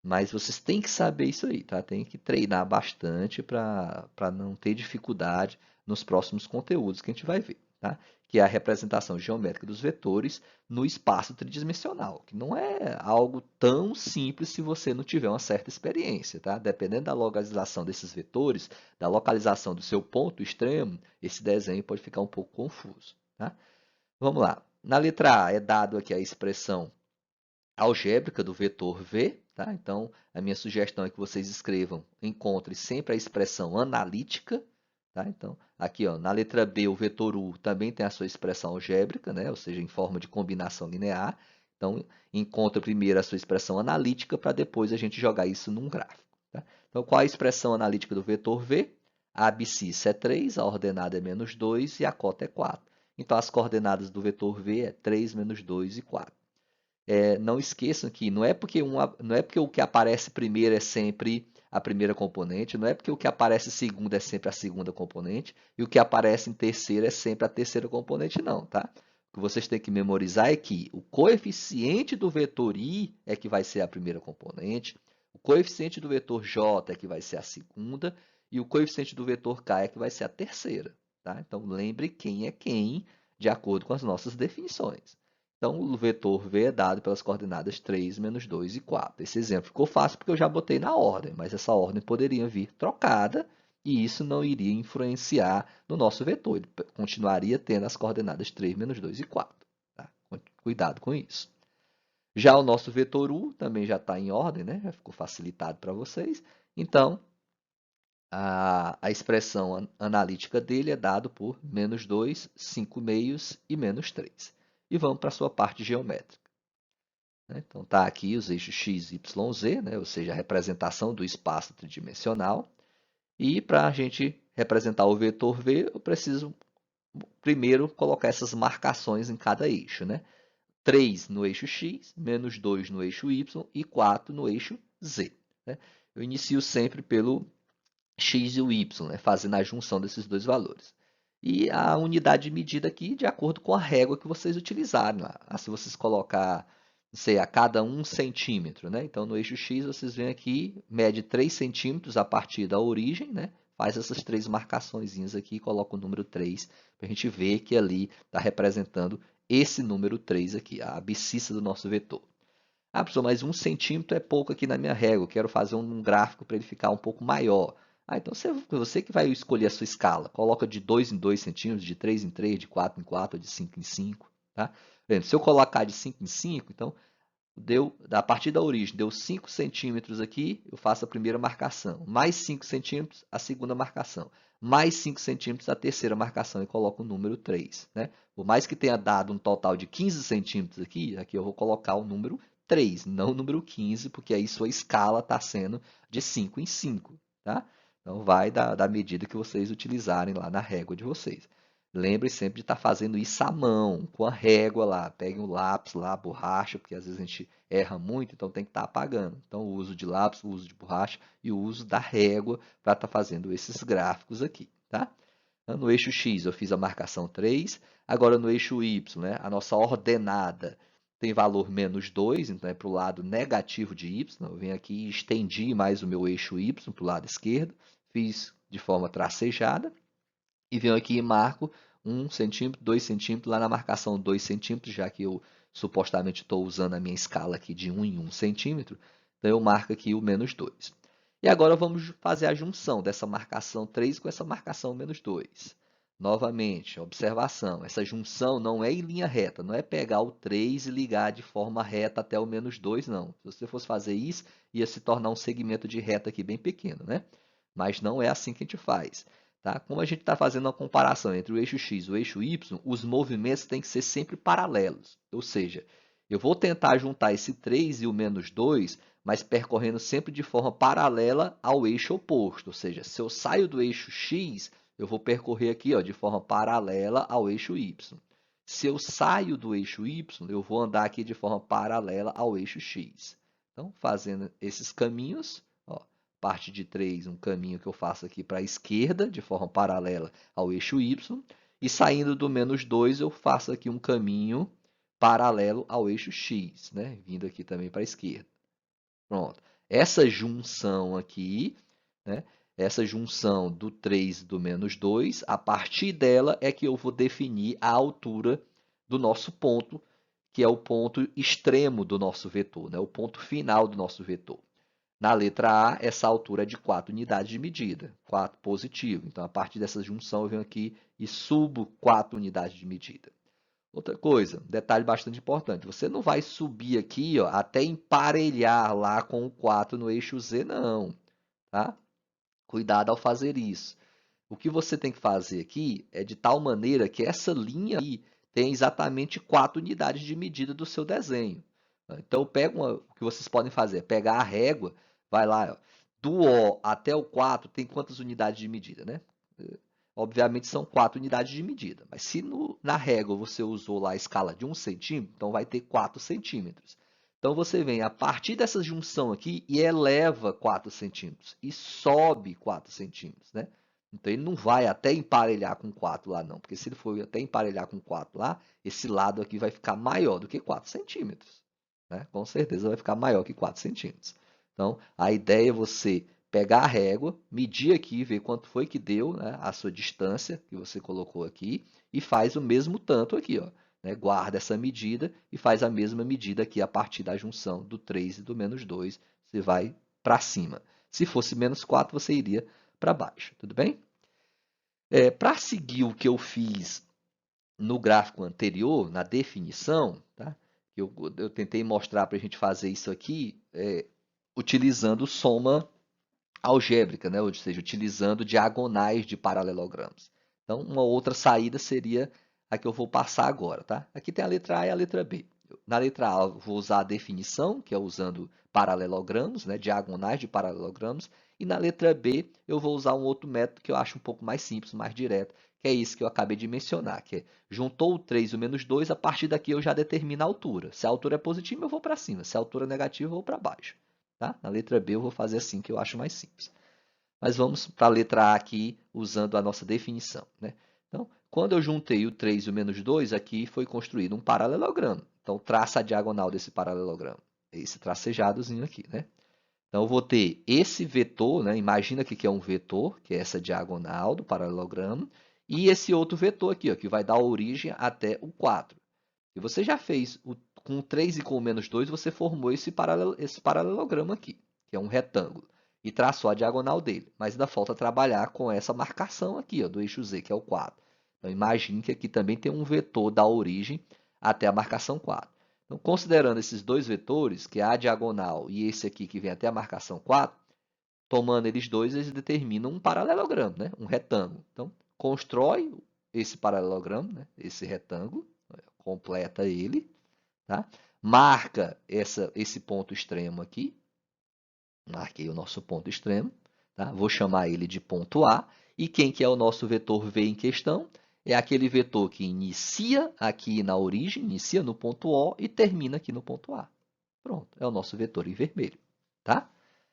Speaker 1: Mas vocês têm que saber isso aí, tá? Tem que treinar bastante para não ter dificuldade nos próximos conteúdos que a gente vai ver, tá? Que é a representação geométrica dos vetores no espaço tridimensional, que não é algo tão simples se você não tiver uma certa experiência, tá? Dependendo da localização desses vetores, da localização do seu ponto extremo, esse desenho pode ficar um pouco confuso, tá? Vamos lá. Na letra A é dado aqui a expressão algébrica do vetor v, tá? Então, a minha sugestão é que vocês escrevam, encontre sempre a expressão analítica, tá? Então, aqui, ó, na letra B, o vetor u também tem a sua expressão algébrica, né? Ou seja, em forma de combinação linear. Então, encontre primeiro a sua expressão analítica para depois a gente jogar isso num gráfico, tá? Então, qual a expressão analítica do vetor v? A abscissa é 3, a ordenada é menos 2 e a cota é 4. Então, as coordenadas do vetor v é 3, menos 2 e 4. Não esqueçam que não é porque o que aparece primeiro é sempre a primeira componente, não é porque o que aparece segundo é sempre a segunda componente, e o que aparece em terceiro é sempre a terceira componente, não, tá? O que vocês têm que memorizar é que o coeficiente do vetor i é que vai ser a primeira componente, o coeficiente do vetor j é que vai ser a segunda, e o coeficiente do vetor k é que vai ser a terceira, tá? Então, lembre quem é quem, de acordo com as nossas definições. Então, o vetor v é dado pelas coordenadas 3, menos 2 e 4. Esse exemplo ficou fácil porque eu já botei na ordem, mas essa ordem poderia vir trocada e isso não iria influenciar no nosso vetor. Ele continuaria tendo as coordenadas 3, menos 2 e 4. Tá? Cuidado com isso. Já o nosso vetor u também já está em ordem, né? Já ficou facilitado para vocês. Então, a expressão analítica dele é dado por menos 2, 5 meios e menos 3. E vamos para a sua parte geométrica. Então, está aqui os eixos x, y, z, né? Ou seja, a representação do espaço tridimensional. E para a gente representar o vetor v, eu preciso primeiro colocar essas marcações em cada eixo, né? 3 no eixo x, menos 2 no eixo y e 4 no eixo z. Né? Eu inicio sempre pelo x e o y, né? Fazendo a junção desses dois valores. E a unidade de medida aqui de acordo com a régua que vocês utilizarem lá. Se vocês colocar, não sei, a cada 1 centímetro, né? Então, no eixo x, vocês vêm aqui, mede 3 centímetros a partir da origem, né? Faz essas 3 marcaçõezinhas aqui e coloca o número 3, para a gente ver que ali está representando esse número 3 aqui, a abscissa do nosso vetor. Ah, professor, mas 1 centímetro é pouco aqui na minha régua, eu quero fazer um gráfico para ele ficar um pouco maior. Então você que vai escolher a sua escala. Coloca de 2 em 2 centímetros, de 3 em 3, de 4 em 4, de 5 em 5. Tá? Por exemplo, se eu colocar de 5 em 5, então a partir da origem, deu 5 centímetros aqui, eu faço a primeira marcação. Mais 5 centímetros, a segunda marcação. Mais 5 centímetros, a terceira marcação e coloco o número 3. Né? Por mais que tenha dado um total de 15 centímetros aqui eu vou colocar o número 3, não o número 15, porque aí sua escala está sendo de 5 em 5. Tá? Então, vai da medida que vocês utilizarem lá na régua de vocês. Lembre sempre de estar fazendo isso à mão, com a régua lá. Pegue um lápis lá, borracha, porque às vezes a gente erra muito, então tem que estar apagando. Então, o uso de lápis, o uso de borracha e o uso da régua para estar fazendo esses gráficos aqui, tá? Então, no eixo X eu fiz a marcação 3, agora no eixo Y, né, a nossa ordenada tem valor menos 2, então é para o lado negativo de Y. Eu venho aqui e estendi mais o meu eixo Y para o lado esquerdo, fiz de forma tracejada e venho aqui e marco 1 centímetro, 2 centímetros, lá na marcação 2 centímetros, já que eu supostamente estou usando a minha escala aqui de 1 em 1 centímetro, então eu marco aqui o menos 2. E agora vamos fazer a junção dessa marcação 3 com essa marcação menos 2. Novamente, observação, essa junção não é em linha reta, não é pegar o 3 e ligar de forma reta até o menos 2, não. Se você fosse fazer isso, ia se tornar um segmento de reta aqui bem pequeno, né? Mas não é assim que a gente faz. Tá? Como a gente está fazendo uma comparação entre o eixo X e o eixo Y, os movimentos têm que ser sempre paralelos. Ou seja, eu vou tentar juntar esse 3 e o menos 2, mas percorrendo sempre de forma paralela ao eixo oposto. Ou seja, se eu saio do eixo X, eu vou percorrer aqui de forma paralela ao eixo Y. Se eu saio do eixo Y, eu vou andar aqui de forma paralela ao eixo X. Então, fazendo esses caminhos, parte de 3, um caminho que eu faço aqui para a esquerda, de forma paralela ao eixo Y, e saindo do menos 2, eu faço aqui um caminho paralelo ao eixo X, né? Vindo aqui também para a esquerda. Pronto. essa junção aqui, né? Essa junção do 3 e do menos 2, a partir dela é que eu vou definir a altura do nosso ponto, que é o ponto extremo do nosso vetor, né? O ponto final do nosso vetor. Na letra A, essa altura é de 4 unidades de medida, 4 positivo. Então, a partir dessa junção, eu venho aqui e subo 4 unidades de medida. Outra coisa, detalhe bastante importante, você não vai subir aqui ó, até emparelhar lá com o 4 no eixo Z, não. Tá? Cuidado ao fazer isso. O que você tem que fazer aqui é de tal maneira que essa linha aí tem exatamente 4 unidades de medida do seu desenho. Então, o que vocês podem fazer é pegar a régua, vai lá, ó, do O até o 4 tem quantas unidades de medida, né? Obviamente são 4 unidades de medida, mas se na régua você usou lá a escala de 1 centímetro, então vai ter 4 centímetros. Então você vem a partir dessa junção aqui e eleva 4 centímetros e sobe 4 centímetros, né? Então ele não vai até emparelhar com 4 lá não, porque se ele for até emparelhar com 4 lá, esse lado aqui vai ficar maior do que 4 centímetros, né? Com certeza vai ficar maior que 4 centímetros. Então a ideia é você pegar a régua, medir aqui, ver quanto foi que deu, né, a sua distância que você colocou aqui e faz o mesmo tanto aqui, ó, né, guarda essa medida e faz a mesma medida aqui a partir da junção do 3 e do menos 2, você vai para cima. Se fosse menos 4, você iria para baixo, tudo bem? Para seguir o que eu fiz no gráfico anterior, na definição, tá? Eu tentei mostrar para a gente fazer isso aqui utilizando soma algébrica, né? Ou seja, utilizando diagonais de paralelogramos. Então, uma outra saída seria a que eu vou passar agora, tá? Aqui tem a letra A e a letra B. Na letra A, eu vou usar a definição, que é usando paralelogramos, né? Diagonais de paralelogramos. E na letra B, eu vou usar um outro método que eu acho um pouco mais simples, mais direto, que é isso que eu acabei de mencionar, que é juntou o 3 e o menos 2, a partir daqui eu já determino a altura. Se a altura é positiva, eu vou para cima. Se a altura é negativa, eu vou para baixo. Tá? Na letra B eu vou fazer assim, que eu acho mais simples. Mas vamos para a letra A aqui, usando a nossa definição. Né? Então, quando eu juntei o 3 e o menos 2, aqui foi construído um paralelogramo. Então, traça a diagonal desse paralelogramo. Esse tracejadozinho aqui. Né? Então, eu vou ter esse vetor, né? Imagina que é um vetor, que é essa diagonal do paralelogramo, e esse outro vetor aqui, ó, que vai dar origem até o 4. E você já fez com o 3 e com o menos 2, você formou esse paralelogramo aqui, que é um retângulo, e traçou a diagonal dele. Mas ainda falta trabalhar com essa marcação aqui, ó, do eixo Z, que é o 4. Então, imagine que aqui também tem um vetor da origem até a marcação 4. Então, considerando esses dois vetores, que é a diagonal e esse aqui que vem até a marcação 4, tomando eles dois, eles determinam um paralelogramo, né? Um retângulo. Então, constrói esse paralelogramo, né? Esse retângulo, completa ele, tá? Marca esse ponto extremo aqui, marquei o nosso ponto extremo, tá? Vou chamar ele de ponto A, e quem que é o nosso vetor V em questão? É aquele vetor que inicia aqui na origem, inicia no ponto O e termina aqui no ponto A. Pronto, é o nosso vetor em vermelho, tá?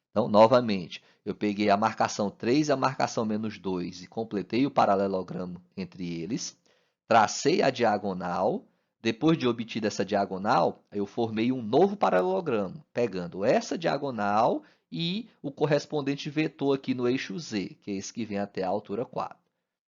Speaker 1: Então, novamente, eu peguei a marcação 3 e a marcação menos 2 e completei o paralelogramo entre eles, tracei a diagonal. Depois de obtida essa diagonal, eu formei um novo paralelogramo, pegando essa diagonal e o correspondente vetor aqui no eixo Z, que é esse que vem até a altura 4.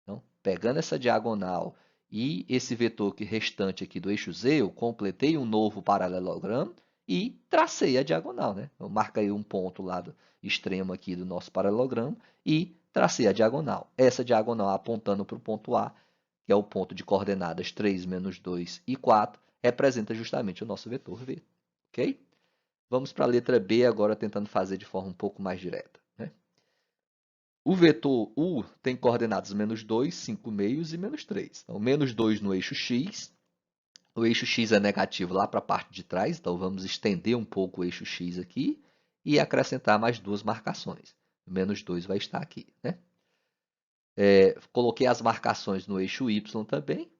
Speaker 1: Então, pegando essa diagonal e esse vetor restante aqui do eixo Z, eu completei um novo paralelogramo e tracei a diagonal, né? Eu marquei um ponto lá do extremo aqui do nosso paralelogramo e tracei a diagonal. Essa diagonal apontando para o ponto A, que é o ponto de coordenadas 3, menos 2 e 4, representa justamente o nosso vetor V. Ok? Vamos para a letra B agora, tentando fazer de forma um pouco mais direta. Né? O vetor U tem coordenadas menos 2, 5 meios e menos 3. Então, menos 2 no eixo X. O eixo X é negativo lá para a parte de trás, então vamos estender um pouco o eixo X aqui e acrescentar mais duas marcações. O menos 2 vai estar aqui. Né? Coloquei as marcações no eixo Y também.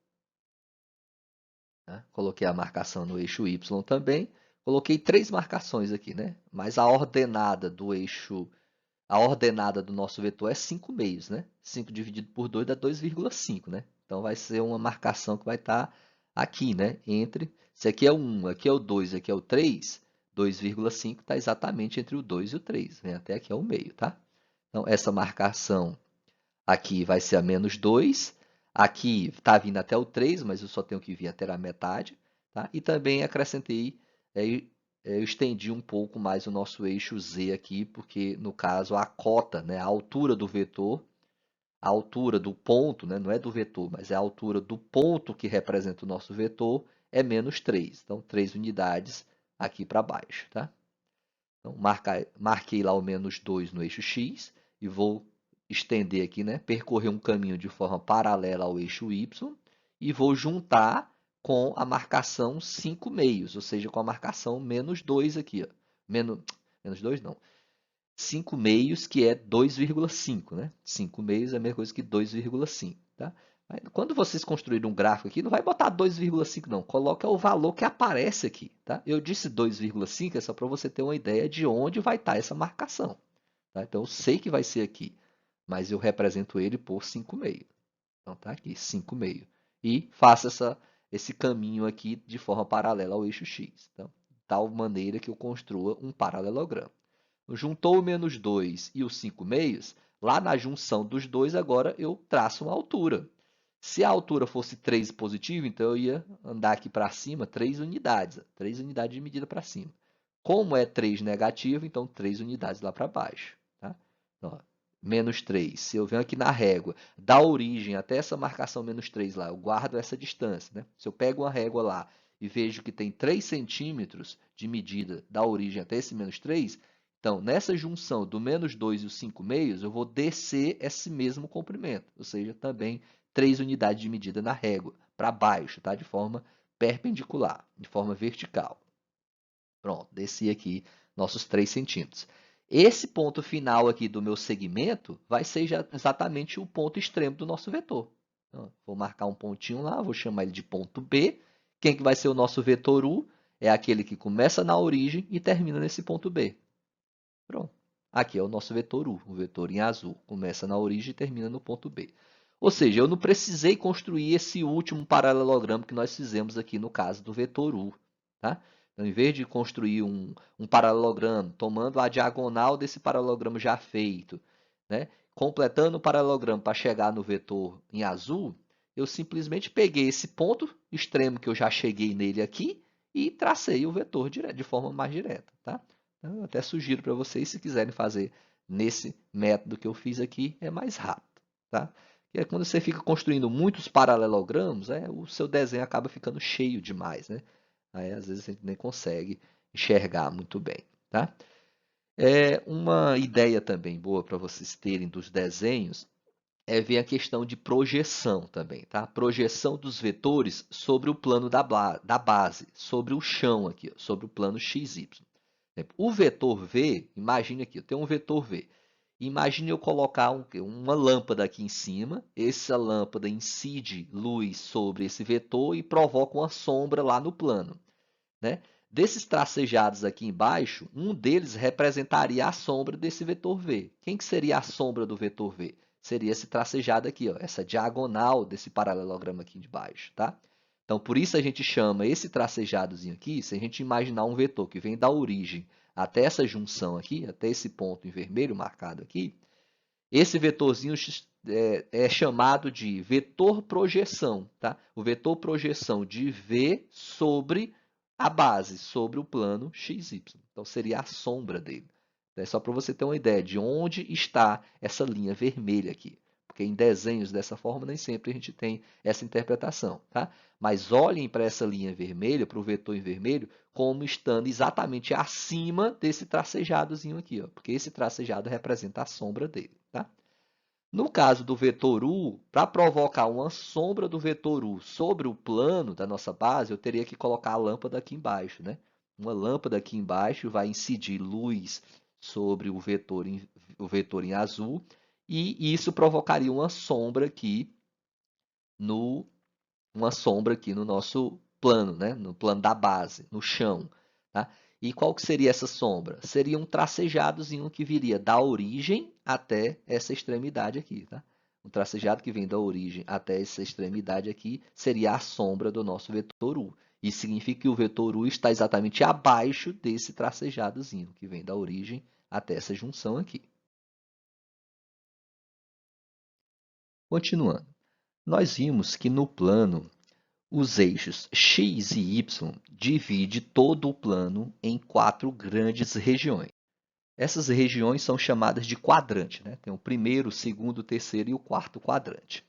Speaker 1: Né? Coloquei a marcação no eixo Y também. Coloquei 3 marcações aqui, né? Mas a ordenada do eixo, a ordenada do nosso vetor é 5 meios, né? 5 dividido por 2 dá 2,5, né? Então vai ser uma marcação que vai estar aqui, né? Entre, se aqui é o 1, aqui é o 2, aqui é o 3, 2,5 está exatamente entre o 2 e o 3, vem até aqui ao meio, tá? Então, essa marcação aqui vai ser a menos 2, aqui está vindo até o 3, mas eu só tenho que vir até a metade, tá? E também acrescentei, eu estendi um pouco mais o nosso eixo Z aqui, porque no caso a cota, né, a altura do vetor, a altura do ponto, né, não é do vetor, mas é a altura do ponto que representa o nosso vetor, é menos 3. Então, 3 unidades aqui para baixo, tá? Então, marquei lá o menos 2 no eixo X e vou estender aqui, né? Percorrer um caminho de forma paralela ao eixo Y e vou juntar com a marcação 5 meios, ou seja, com a marcação menos 2 aqui. Ó. Menos 2 não. 5 meios, que é 2,5, né? 5 meios é a mesma coisa que 2,5, tá? Quando vocês construírem um gráfico aqui, não vai botar 2,5 não, coloca o valor que aparece aqui, tá? Eu disse 2,5 é só para você ter uma ideia de onde vai estar essa marcação, tá? Então eu sei que vai ser aqui, mas eu represento ele por 5 meios. Então tá aqui, 5 meios. E faço esse caminho aqui de forma paralela ao eixo X. Então, de tal maneira que eu construa um paralelogramo. Juntou o menos 2 e os 5 meios, lá na junção dos dois, agora eu traço uma altura. Se a altura fosse 3 positivo, então eu ia andar aqui para cima 3 unidades. 3 unidades de medida para cima. Como é 3 negativo, então 3 unidades lá para baixo. Tá? Então, ó, menos 3. Se eu venho aqui na régua, da origem até essa marcação menos 3 lá, eu guardo essa distância. Né? Se eu pego uma régua lá e vejo que tem 3 centímetros de medida da origem até esse menos 3, então, nessa junção do menos 2 e os 5 meios, eu vou descer esse mesmo comprimento, ou seja, também 3 unidades de medida na régua, para baixo, tá? De forma perpendicular, de forma vertical. Pronto, desci aqui nossos 3 centímetros. Esse ponto final aqui do meu segmento vai ser exatamente o ponto extremo do nosso vetor. Então, vou marcar um pontinho lá, vou chamar ele de ponto B. Quem que vai ser o nosso vetor U? É aquele que começa na origem e termina nesse ponto B. Pronto. Aqui é o nosso vetor U, o vetor em azul. Começa na origem e termina no ponto B. Ou seja, eu não precisei construir esse último paralelogramo que nós fizemos aqui no caso do vetor U. Tá? Então, em vez de construir um paralelogramo, tomando a diagonal desse paralelogramo já feito, né? Completando o paralelogramo para chegar no vetor em azul, eu simplesmente peguei esse ponto extremo que eu já cheguei nele aqui e tracei o vetor de forma mais direta. Tá? Eu até sugiro para vocês, se quiserem fazer nesse método que eu fiz aqui, é mais rápido. Tá? E quando você fica construindo muitos paralelogramos, o seu desenho acaba ficando cheio demais. Né? Aí, às vezes, a gente nem consegue enxergar muito bem. Tá? Uma ideia também boa para vocês terem dos desenhos é ver a questão de projeção também. Tá? Projeção dos vetores sobre o plano da base, sobre o chão aqui, sobre o plano XY. O vetor V, imagine aqui, eu tenho um vetor V. Imagine eu colocar uma lâmpada aqui em cima, essa lâmpada incide luz sobre esse vetor e provoca uma sombra lá no plano. Né? Desses tracejados aqui embaixo, um deles representaria a sombra desse vetor V. Quem que seria a sombra do vetor V? Seria esse tracejado aqui, ó, essa diagonal desse paralelogramo aqui de baixo. Tá? Então, por isso a gente chama esse tracejadozinho aqui, se a gente imaginar um vetor que vem da origem até essa junção aqui, até esse ponto em vermelho marcado aqui, esse vetorzinho é chamado de vetor projeção. Tá? O vetor projeção de V sobre a base, sobre o plano XY. Então, seria a sombra dele. É só para você ter uma ideia de onde está essa linha vermelha aqui. Porque em desenhos dessa forma nem sempre a gente tem essa interpretação. Tá? Mas olhem para essa linha vermelha, para o vetor em vermelho, como estando exatamente acima desse tracejadozinho aqui. Ó, porque esse tracejado representa a sombra dele. Tá? No caso do vetor U, para provocar uma sombra do vetor U sobre o plano da nossa base, eu teria que colocar a lâmpada aqui embaixo. Né? Uma lâmpada aqui embaixo vai incidir luz sobre o vetor em azul e isso provocaria uma sombra aqui no nosso plano, né? No plano da base, no chão. Tá? E qual que seria essa sombra? Seria um tracejadozinho que viria da origem até essa extremidade aqui. Tá? Um tracejado que vem da origem até essa extremidade aqui seria a sombra do nosso vetor U. Isso significa que o vetor U está exatamente abaixo desse tracejadozinho, que vem da origem até essa junção aqui. Continuando, nós vimos que no plano, os eixos x e y dividem todo o plano em 4 grandes regiões. Essas regiões são chamadas de quadrante, né? Tem o primeiro, o segundo, o terceiro e o quarto quadrante.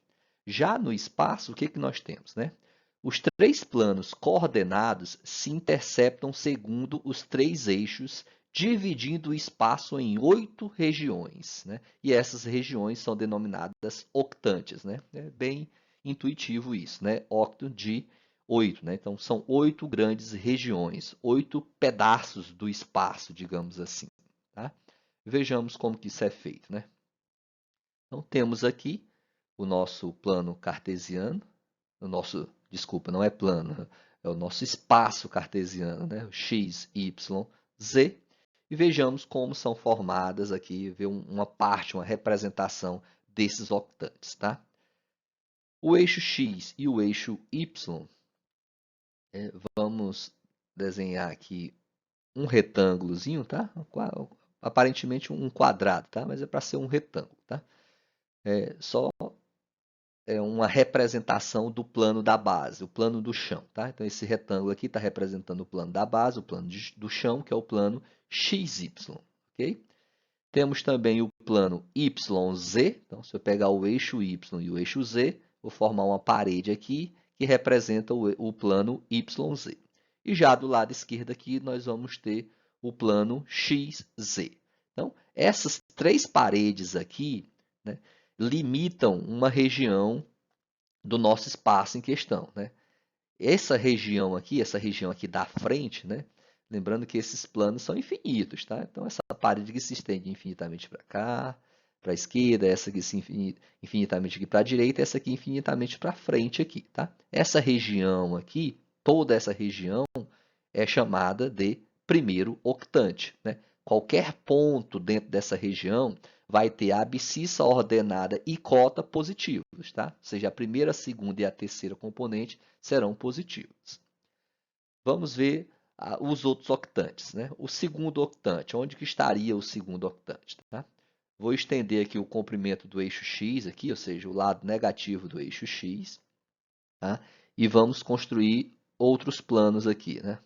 Speaker 1: Já no espaço, o que nós temos, né? Os 3 planos coordenados se interceptam segundo os 3 eixos, dividindo o espaço em 8 regiões, né? E essas regiões são denominadas octantes, né? É bem intuitivo isso, né? Octo de 8, né? Então, são 8 grandes regiões, 8 pedaços do espaço, digamos assim, tá? Vejamos como que isso é feito, né? Então, temos aqui o nosso plano cartesiano, desculpa, não é plano, é o nosso espaço cartesiano, né? X, Y, Z. E vejamos como são formadas aqui, ver uma parte, uma representação desses octantes, tá? O eixo X e o eixo Y, vamos desenhar aqui um retângulozinho, tá? Aparentemente um quadrado, tá? Mas é para ser um retângulo, tá? Só uma representação do plano da base, o plano do chão, tá? Então, esse retângulo aqui está representando o plano da base, o plano do chão, que é o plano XY, ok? Temos também o plano YZ, então, se eu pegar o eixo Y e o eixo Z, vou formar uma parede aqui que representa o plano YZ. E já do lado esquerdo aqui, nós vamos ter o plano XZ. Então, essas 3 paredes aqui, né, limitam uma região do nosso espaço em questão, né? Essa região aqui da frente, né? Lembrando que esses planos são infinitos, tá? Então, essa parede que se estende infinitamente para cá, para a esquerda, essa aqui infinitamente aqui para a direita, essa aqui infinitamente para frente aqui, tá? Essa região aqui, toda essa região é chamada de primeiro octante, né? Qualquer ponto dentro dessa região vai ter a abscissa ordenada e cota positivos, tá? Ou seja, a primeira, a segunda e a terceira componente serão positivos. Vamos ver os outros octantes, né? O segundo octante, onde que estaria o segundo octante, tá? Vou estender aqui o comprimento do eixo x, aqui, ou seja, o lado negativo do eixo x, tá? E vamos construir outros planos aqui, né?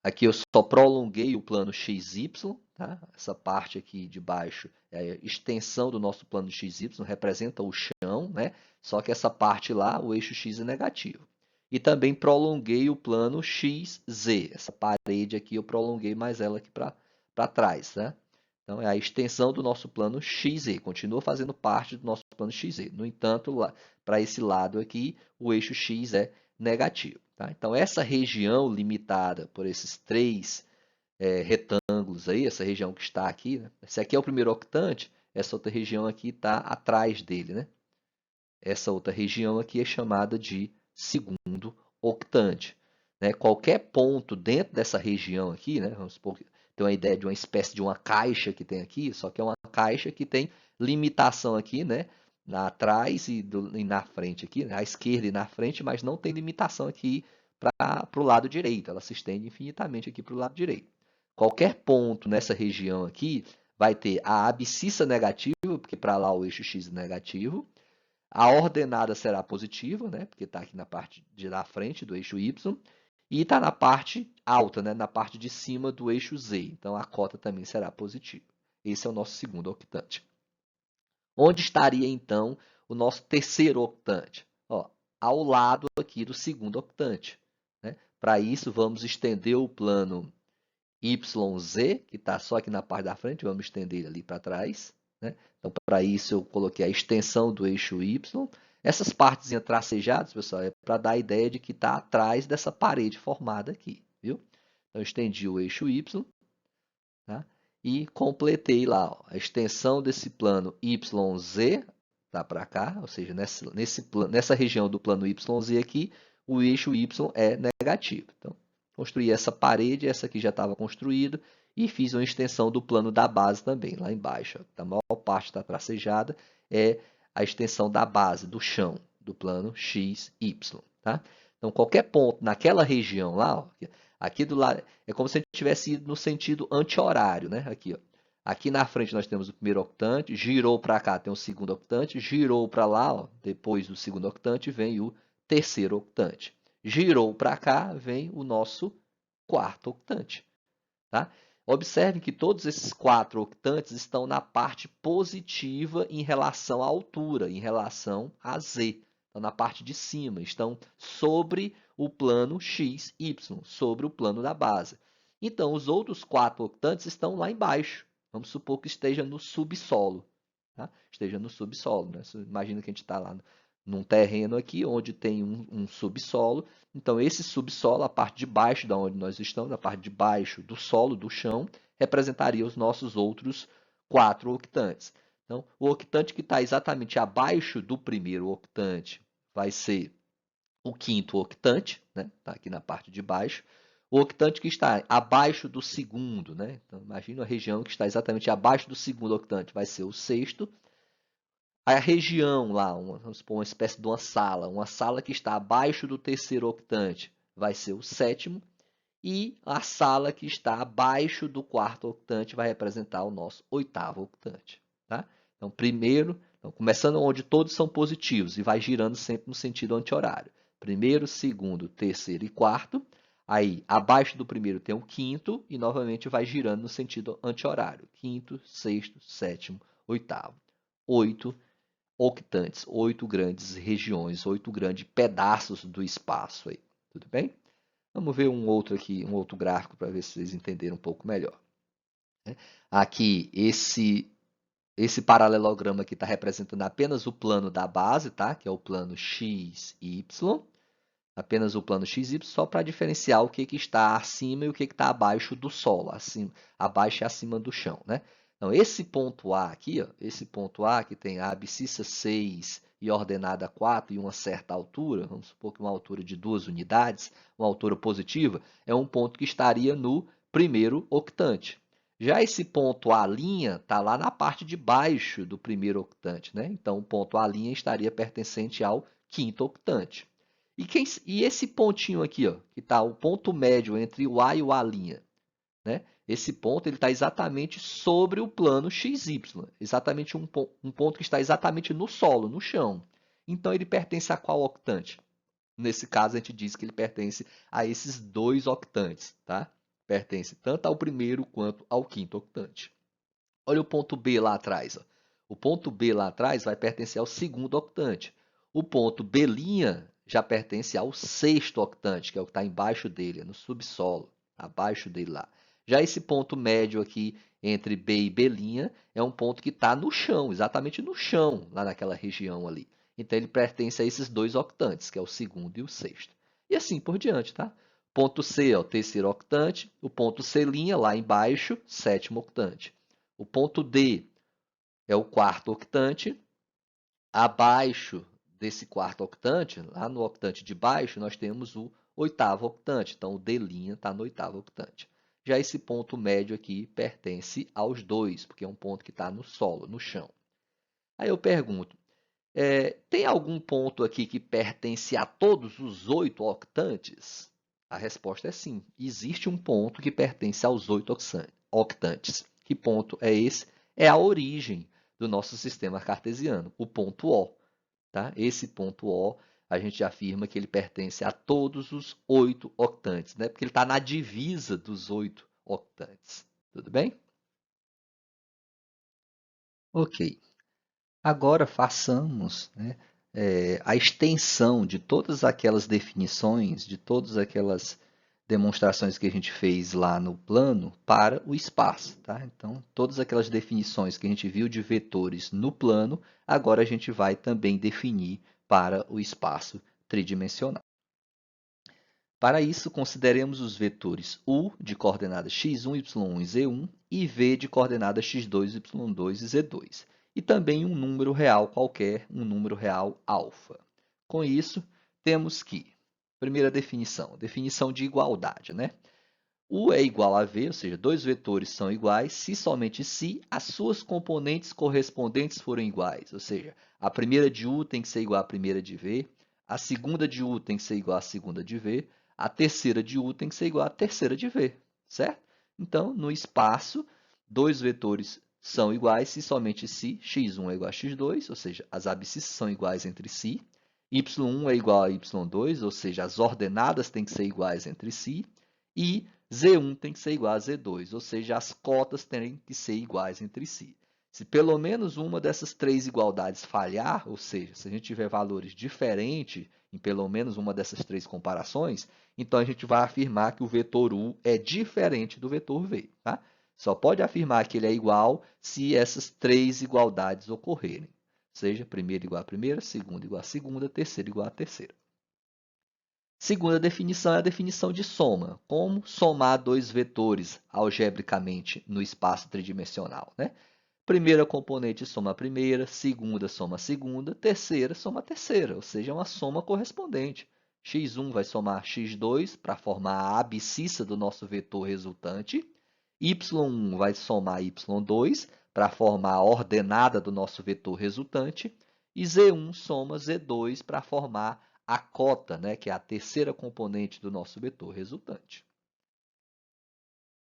Speaker 1: Aqui eu só prolonguei o plano XY, tá? Essa parte aqui de baixo é a extensão do nosso plano XY, representa o chão, né? Só que essa parte lá, o eixo X é negativo. E também prolonguei o plano XZ. Essa parede aqui eu prolonguei mais ela aqui para trás, tá? Então, é a extensão do nosso plano XZ, continua fazendo parte do nosso plano XZ. No entanto, para esse lado aqui, o eixo X é negativo. Tá? Então, essa região limitada por esses 3 retângulos aí, essa região que está aqui, né? Esse aqui é o primeiro octante, essa outra região aqui está atrás dele, né? Essa outra região aqui é chamada de segundo octante, né? Qualquer ponto dentro dessa região aqui, né? Vamos supor que tem uma ideia de uma espécie de uma caixa que tem aqui, só que é uma caixa que tem limitação aqui, né? Atrás e na frente aqui, né? À esquerda e na frente, mas não tem limitação aqui para o lado direito, ela se estende infinitamente aqui para o lado direito. Qualquer ponto nessa região aqui vai ter a abscissa negativa, porque para lá o eixo x é negativo, a ordenada será positiva, né? Porque está aqui na parte da frente do eixo Y, e está na parte alta, né? Na parte de cima do eixo Z. Então, a cota também será positiva. Esse é o nosso segundo octante. Onde estaria, então, o nosso terceiro octante? Ó, ao lado aqui do segundo octante, né? Para isso, vamos estender o plano YZ, que está só aqui na parte da frente, vamos estender ele ali para trás, né? Então, para isso, eu coloquei a extensão do eixo Y. Essas partes tracejadas, pessoal, é para dar a ideia de que está atrás dessa parede formada aqui, viu? Então, eu estendi o eixo Y, tá? E completei lá, ó, a extensão desse plano YZ, tá para cá, ou seja, nessa região do plano YZ aqui, o eixo Y é negativo. Então, construí essa parede, essa aqui já estava construída, e fiz uma extensão do plano da base também, lá embaixo. Ó, a maior parte está tracejada, é a extensão da base, do chão, do plano XY. Tá? Então, qualquer ponto naquela região lá, ó, aqui do lado, é como se a gente tivesse ido no sentido anti-horário, né? Aqui, ó. Aqui na frente nós temos o primeiro octante, girou para cá, tem o segundo octante, girou para lá, ó, depois do segundo octante vem o terceiro octante. Girou para cá, vem o nosso quarto octante. Tá? Observe que todos esses 4 octantes estão na parte positiva em relação à altura, em relação a z. Estão na parte de cima, estão sobre o plano x, y, sobre o plano da base. Então, os outros 4 octantes estão lá embaixo. Vamos supor que esteja no subsolo. Tá? Esteja no subsolo. Né? Imagina que a gente está lá num terreno aqui, onde tem um subsolo. Então, esse subsolo, a parte de baixo da onde nós estamos, a parte de baixo do solo, do chão, representaria os nossos outros 4 octantes. Então, o octante que está exatamente abaixo do primeiro octante vai ser o quinto octante, né? Está aqui na parte de baixo. O octante que está abaixo do segundo, né? Então, imagina a região que está exatamente abaixo do segundo octante, vai ser o sexto. A região lá, vamos supor uma espécie de uma sala que está abaixo do terceiro octante, vai ser o sétimo. E a sala que está abaixo do quarto octante vai representar o nosso oitavo octante. Tá? Então, primeiro, começando onde todos são positivos e vai girando sempre no sentido anti-horário. Primeiro, segundo, terceiro e quarto. Aí, abaixo do primeiro tem o quinto e novamente vai girando no sentido anti-horário. Quinto, sexto, sétimo, oitavo. 8 octantes, 8 grandes regiões, 8 grandes pedaços do espaço aí. Tudo bem? Vamos ver um outro aqui, um outro gráfico para ver se vocês entenderam um pouco melhor. Aqui, esse paralelograma aqui está representando apenas o plano da base, tá? Que é o plano x e y. Apenas o plano x e y, só para diferenciar o que está acima e o que está abaixo do solo, abaixo e acima do chão, né? Então, esse ponto A aqui, ó, esse ponto A que tem a abscissa 6 e ordenada 4 e uma certa altura, vamos supor que uma altura de 2 unidades, uma altura positiva, é um ponto que estaria no primeiro octante. Já esse ponto A' está lá na parte de baixo do primeiro octante, né? Então, o ponto A' estaria pertencente ao quinto octante. E esse pontinho aqui, ó, que está o ponto médio entre o A e o A', né? Esse ponto está exatamente sobre o plano XY, exatamente um ponto que está exatamente no solo, no chão. Então, ele pertence a qual octante? Nesse caso, a gente diz que ele pertence a esses 2 octantes. Tá? Pertence tanto ao primeiro quanto ao quinto octante. Olha o ponto B lá atrás. Ó. O ponto B lá atrás vai pertencer ao segundo octante. O ponto B' já pertence ao sexto octante, que é o que está embaixo dele, no subsolo, abaixo dele lá. Já esse ponto médio aqui entre B e B' é um ponto que está no chão, exatamente no chão, lá naquela região ali. Então, ele pertence a esses 2 octantes, que é o segundo e o sexto. E assim por diante, tá? Ponto C é o terceiro octante, o ponto C' lá embaixo, sétimo octante. O ponto D é o quarto octante. Abaixo desse quarto octante, lá no octante de baixo, nós temos o oitavo octante. Então, o D' está no oitavo octante. Já esse ponto médio aqui pertence aos 2, porque é um ponto que está no solo, no chão. Aí eu pergunto, tem algum ponto aqui que pertence a todos os 8 octantes? A resposta é sim. Existe um ponto que pertence aos 8 octantes. Que ponto é esse? É a origem do nosso sistema cartesiano, o ponto O. Tá? Esse ponto O, a gente afirma que ele pertence a todos os 8 octantes, né? Porque ele está na divisa dos 8 octantes. Tudo bem? Ok. Agora façamos, né, a extensão de todas aquelas definições, de todas aquelas demonstrações que a gente fez lá no plano para o espaço. Tá? Então, todas aquelas definições que a gente viu de vetores no plano, agora a gente vai também definir para o espaço tridimensional. Para isso, consideremos os vetores U de coordenadas x1, y1 e z1 e V de coordenadas x2, y2 e z2. E também um número real qualquer, um número real alfa. Com isso, temos que, primeira definição de igualdade, né? U é igual a V, ou seja, 2 vetores são iguais se somente se as suas componentes correspondentes forem iguais. Ou seja, a primeira de U tem que ser igual à primeira de V, a segunda de U tem que ser igual à segunda de V, a terceira de U tem que ser igual à terceira de V, certo? Então, no espaço, dois vetores são iguais se somente se x1 é igual a x2, ou seja, as abscissas são iguais entre si, y1 é igual a y2, ou seja, as ordenadas têm que ser iguais entre si, e z1 tem que ser igual a z2, ou seja, as cotas têm que ser iguais entre si. Se pelo menos uma dessas três igualdades falhar, ou seja, se a gente tiver valores diferentes em pelo menos uma dessas três comparações, então a gente vai afirmar que o vetor U é diferente do vetor V. Tá? Só pode afirmar que ele é igual se essas três igualdades ocorrerem. Seja, primeira igual a primeira, segunda igual a segunda, terceira igual a terceira. Segunda definição é a definição de soma. Como somar dois vetores algebricamente no espaço tridimensional, né? Primeira componente soma a primeira, segunda soma a segunda, terceira soma a terceira, ou seja, é uma soma correspondente. x1 vai somar x2 para formar a abscissa do nosso vetor resultante, y1 vai somar y2 para formar a ordenada do nosso vetor resultante, e z1 soma z2 para formar a cota, né, que é a terceira componente do nosso vetor resultante.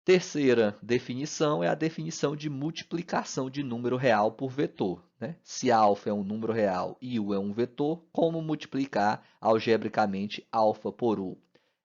Speaker 1: Terceira definição é a definição de multiplicação de número real por vetor. Né? Se alfa é um número real e u é um vetor, como multiplicar algebricamente alfa por u?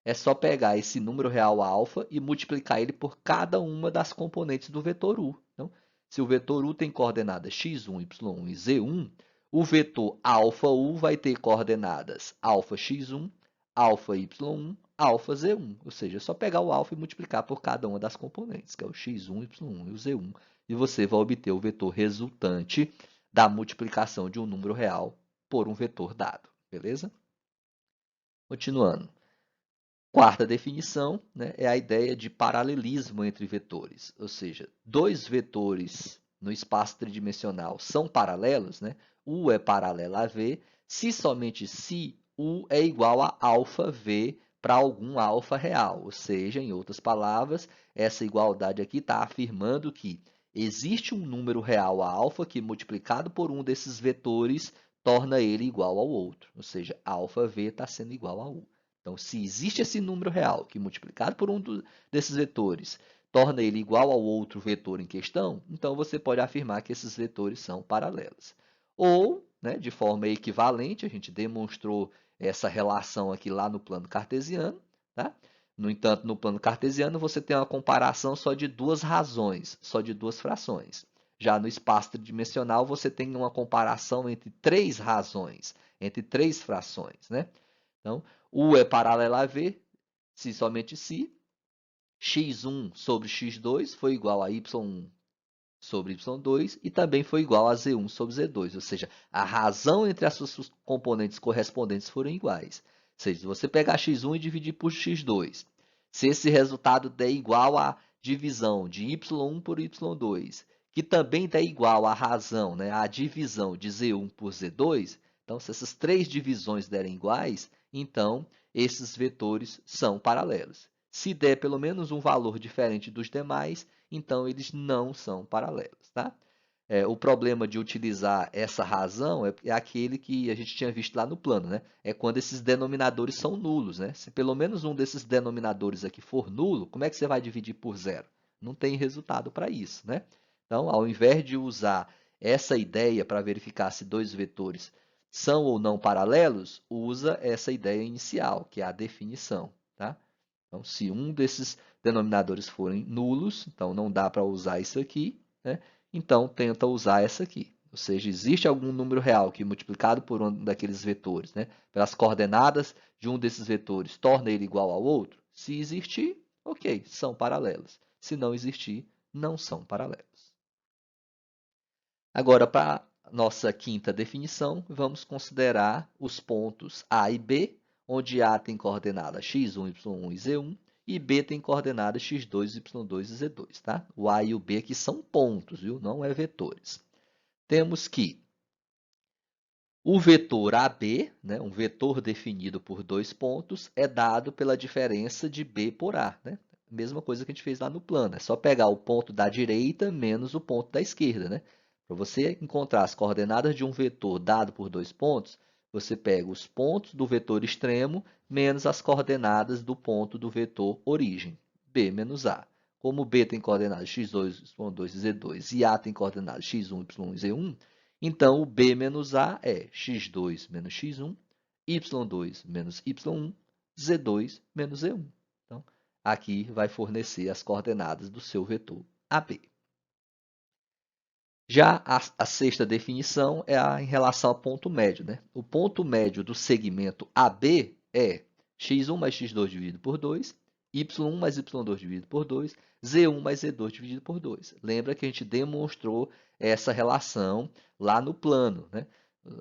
Speaker 1: É só pegar esse número real alfa e multiplicar ele por cada uma das componentes do vetor u. Então, se o vetor u tem coordenadas x1, y1 e z1, o vetor alfa u vai ter coordenadas alfa x1, alfa y1, alfa z1. Ou seja, é só pegar o alfa e multiplicar por cada uma das componentes, que é o x1, y1 e o z1. E você vai obter o vetor resultante da multiplicação de um número real por um vetor dado. Beleza? Continuando. Quarta definição, né, é a ideia de paralelismo entre vetores. Ou seja, dois vetores no espaço tridimensional são paralelos, né? U é paralelo a V, se somente se U é igual a alfa V para algum alfa real. Ou seja, em outras palavras, essa igualdade aqui está afirmando que existe um número real a alfa que, multiplicado por um desses vetores, torna ele igual ao outro. Ou seja, alfa V está sendo igual a U. Então, se existe esse número real que, multiplicado por um desses vetores, torna ele igual ao outro vetor em questão, então você pode afirmar que esses vetores são paralelos. Ou, né, de forma equivalente, a gente demonstrou essa relação aqui lá no plano cartesiano. Tá? No entanto, no plano cartesiano, você tem uma comparação só de duas razões, só de duas frações. Já no espaço tridimensional, você tem uma comparação entre três razões, entre três frações. Né? Então, U é paralelo a V, se somente se x1 sobre x2 foi igual a y1 sobre y2 e também foi igual a z1 sobre z2, ou seja, a razão entre as suas componentes correspondentes foram iguais. Ou seja, se você pegar x1 e dividir por x2, se esse resultado der igual à divisão de y1 por y2, que também der igual à razão, né, à divisão de z1 por z2, então se essas três divisões derem iguais, então esses vetores são paralelos. Se der pelo menos um valor diferente dos demais, então eles não são paralelos. Tá? O problema de utilizar essa razão é aquele que a gente tinha visto lá no plano. Né? É quando esses denominadores são nulos. Né? Se pelo menos um desses denominadores aqui for nulo, como é que você vai dividir por zero? Não tem resultado para isso. Né? Então, ao invés de usar essa ideia para verificar se dois vetores são ou não paralelos, usa essa ideia inicial, que é a definição. Tá? Então, se um desses denominadores forem nulos, então não dá para usar isso aqui, né? Então tenta usar essa aqui. Ou seja, existe algum número real que, multiplicado por um daqueles vetores, né, pelas coordenadas de um desses vetores, torna ele igual ao outro? Se existir, ok, são paralelos. Se não existir, não são paralelos. Agora, para a nossa quinta definição, vamos considerar os pontos A e B, onde A tem coordenada x1, y1 e z1, e B tem coordenadas x2, y2 e z2. Tá? O A e o B aqui são pontos, viu? Não é vetores. Temos que o vetor AB, né, um vetor definido por dois pontos, é dado pela diferença de B por A. Né? Mesma coisa que a gente fez lá no plano. É só pegar o ponto da direita menos o ponto da esquerda. Né? Para você encontrar as coordenadas de um vetor dado por dois pontos, Você pega os pontos do vetor extremo menos as coordenadas do ponto do vetor origem, b menos a. Como b tem coordenadas x2, y2 e z2 e a tem coordenadas x1, y1 e z1, então o b menos a é x2 menos x1, y2 menos y1, z2 menos z1. Então, aqui vai fornecer as coordenadas do seu vetor AB. Já a sexta definição é em relação ao ponto médio, né? O ponto médio do segmento AB é x1 mais x2 dividido por 2, y1 mais y2 dividido por 2, z1 mais z2 dividido por 2. Lembra que a gente demonstrou essa relação lá no plano, né?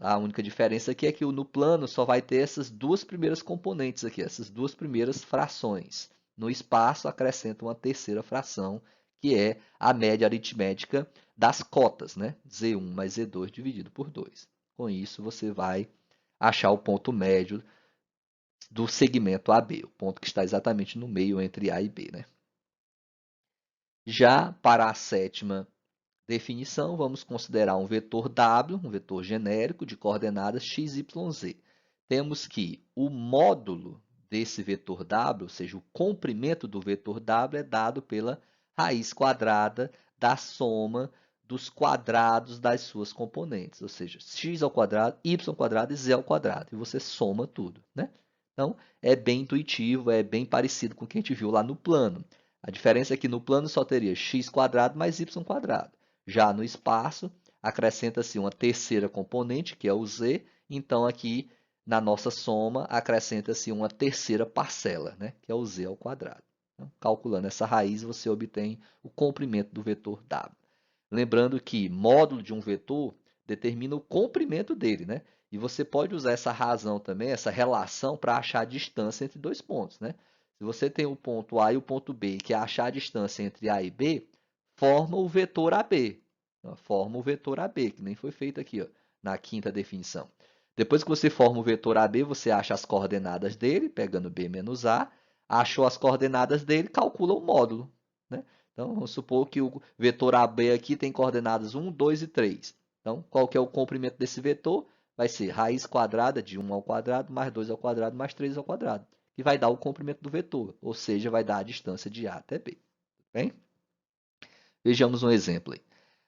Speaker 1: A única diferença aqui é que no plano só vai ter essas duas primeiras componentes aqui, essas duas primeiras frações. No espaço, acrescenta uma terceira fração, que é a média aritmética das cotas, né? Z1 mais Z2 dividido por 2. Com isso, você vai achar o ponto médio do segmento AB, o ponto que está exatamente no meio entre A e B, né? Já para a sétima definição, vamos considerar um vetor W, um vetor genérico de coordenadas x, y, z. Temos que o módulo desse vetor W, ou seja, o comprimento do vetor W, é dado pela raiz quadrada da soma dos quadrados das suas componentes, ou seja, x ao quadrado, y ao quadrado e z ao quadrado. E você soma tudo, né? Então, é bem intuitivo, é bem parecido com o que a gente viu lá no plano. A diferença é que no plano só teria x quadrado mais y quadrado. Já no espaço, acrescenta-se uma terceira componente, que é o z. Então, aqui, na nossa soma, acrescenta-se uma terceira parcela, né? Que é o z ao quadrado. Então, calculando essa raiz, você obtém o comprimento do vetor W. Lembrando que módulo de um vetor determina o comprimento dele, né? E você pode usar essa razão também, essa relação, para achar a distância entre dois pontos, né? Se você tem o ponto A e o ponto B, que é achar a distância entre A e B, forma o vetor AB. Forma o vetor AB, que nem foi feito aqui, ó, na quinta definição. Depois que você forma o vetor AB, você acha as coordenadas dele, pegando B menos A, achou as coordenadas dele, calcula o módulo, né? Então, vamos supor que o vetor AB aqui tem coordenadas 1, 2 e 3. Então, qual que é o comprimento desse vetor? Vai ser raiz quadrada de 1 ao quadrado, mais 2 ao quadrado, mais 3 ao quadrado, que vai dar o comprimento do vetor, ou seja, vai dar a distância de A até B. Bem? Vejamos um exemplo aí.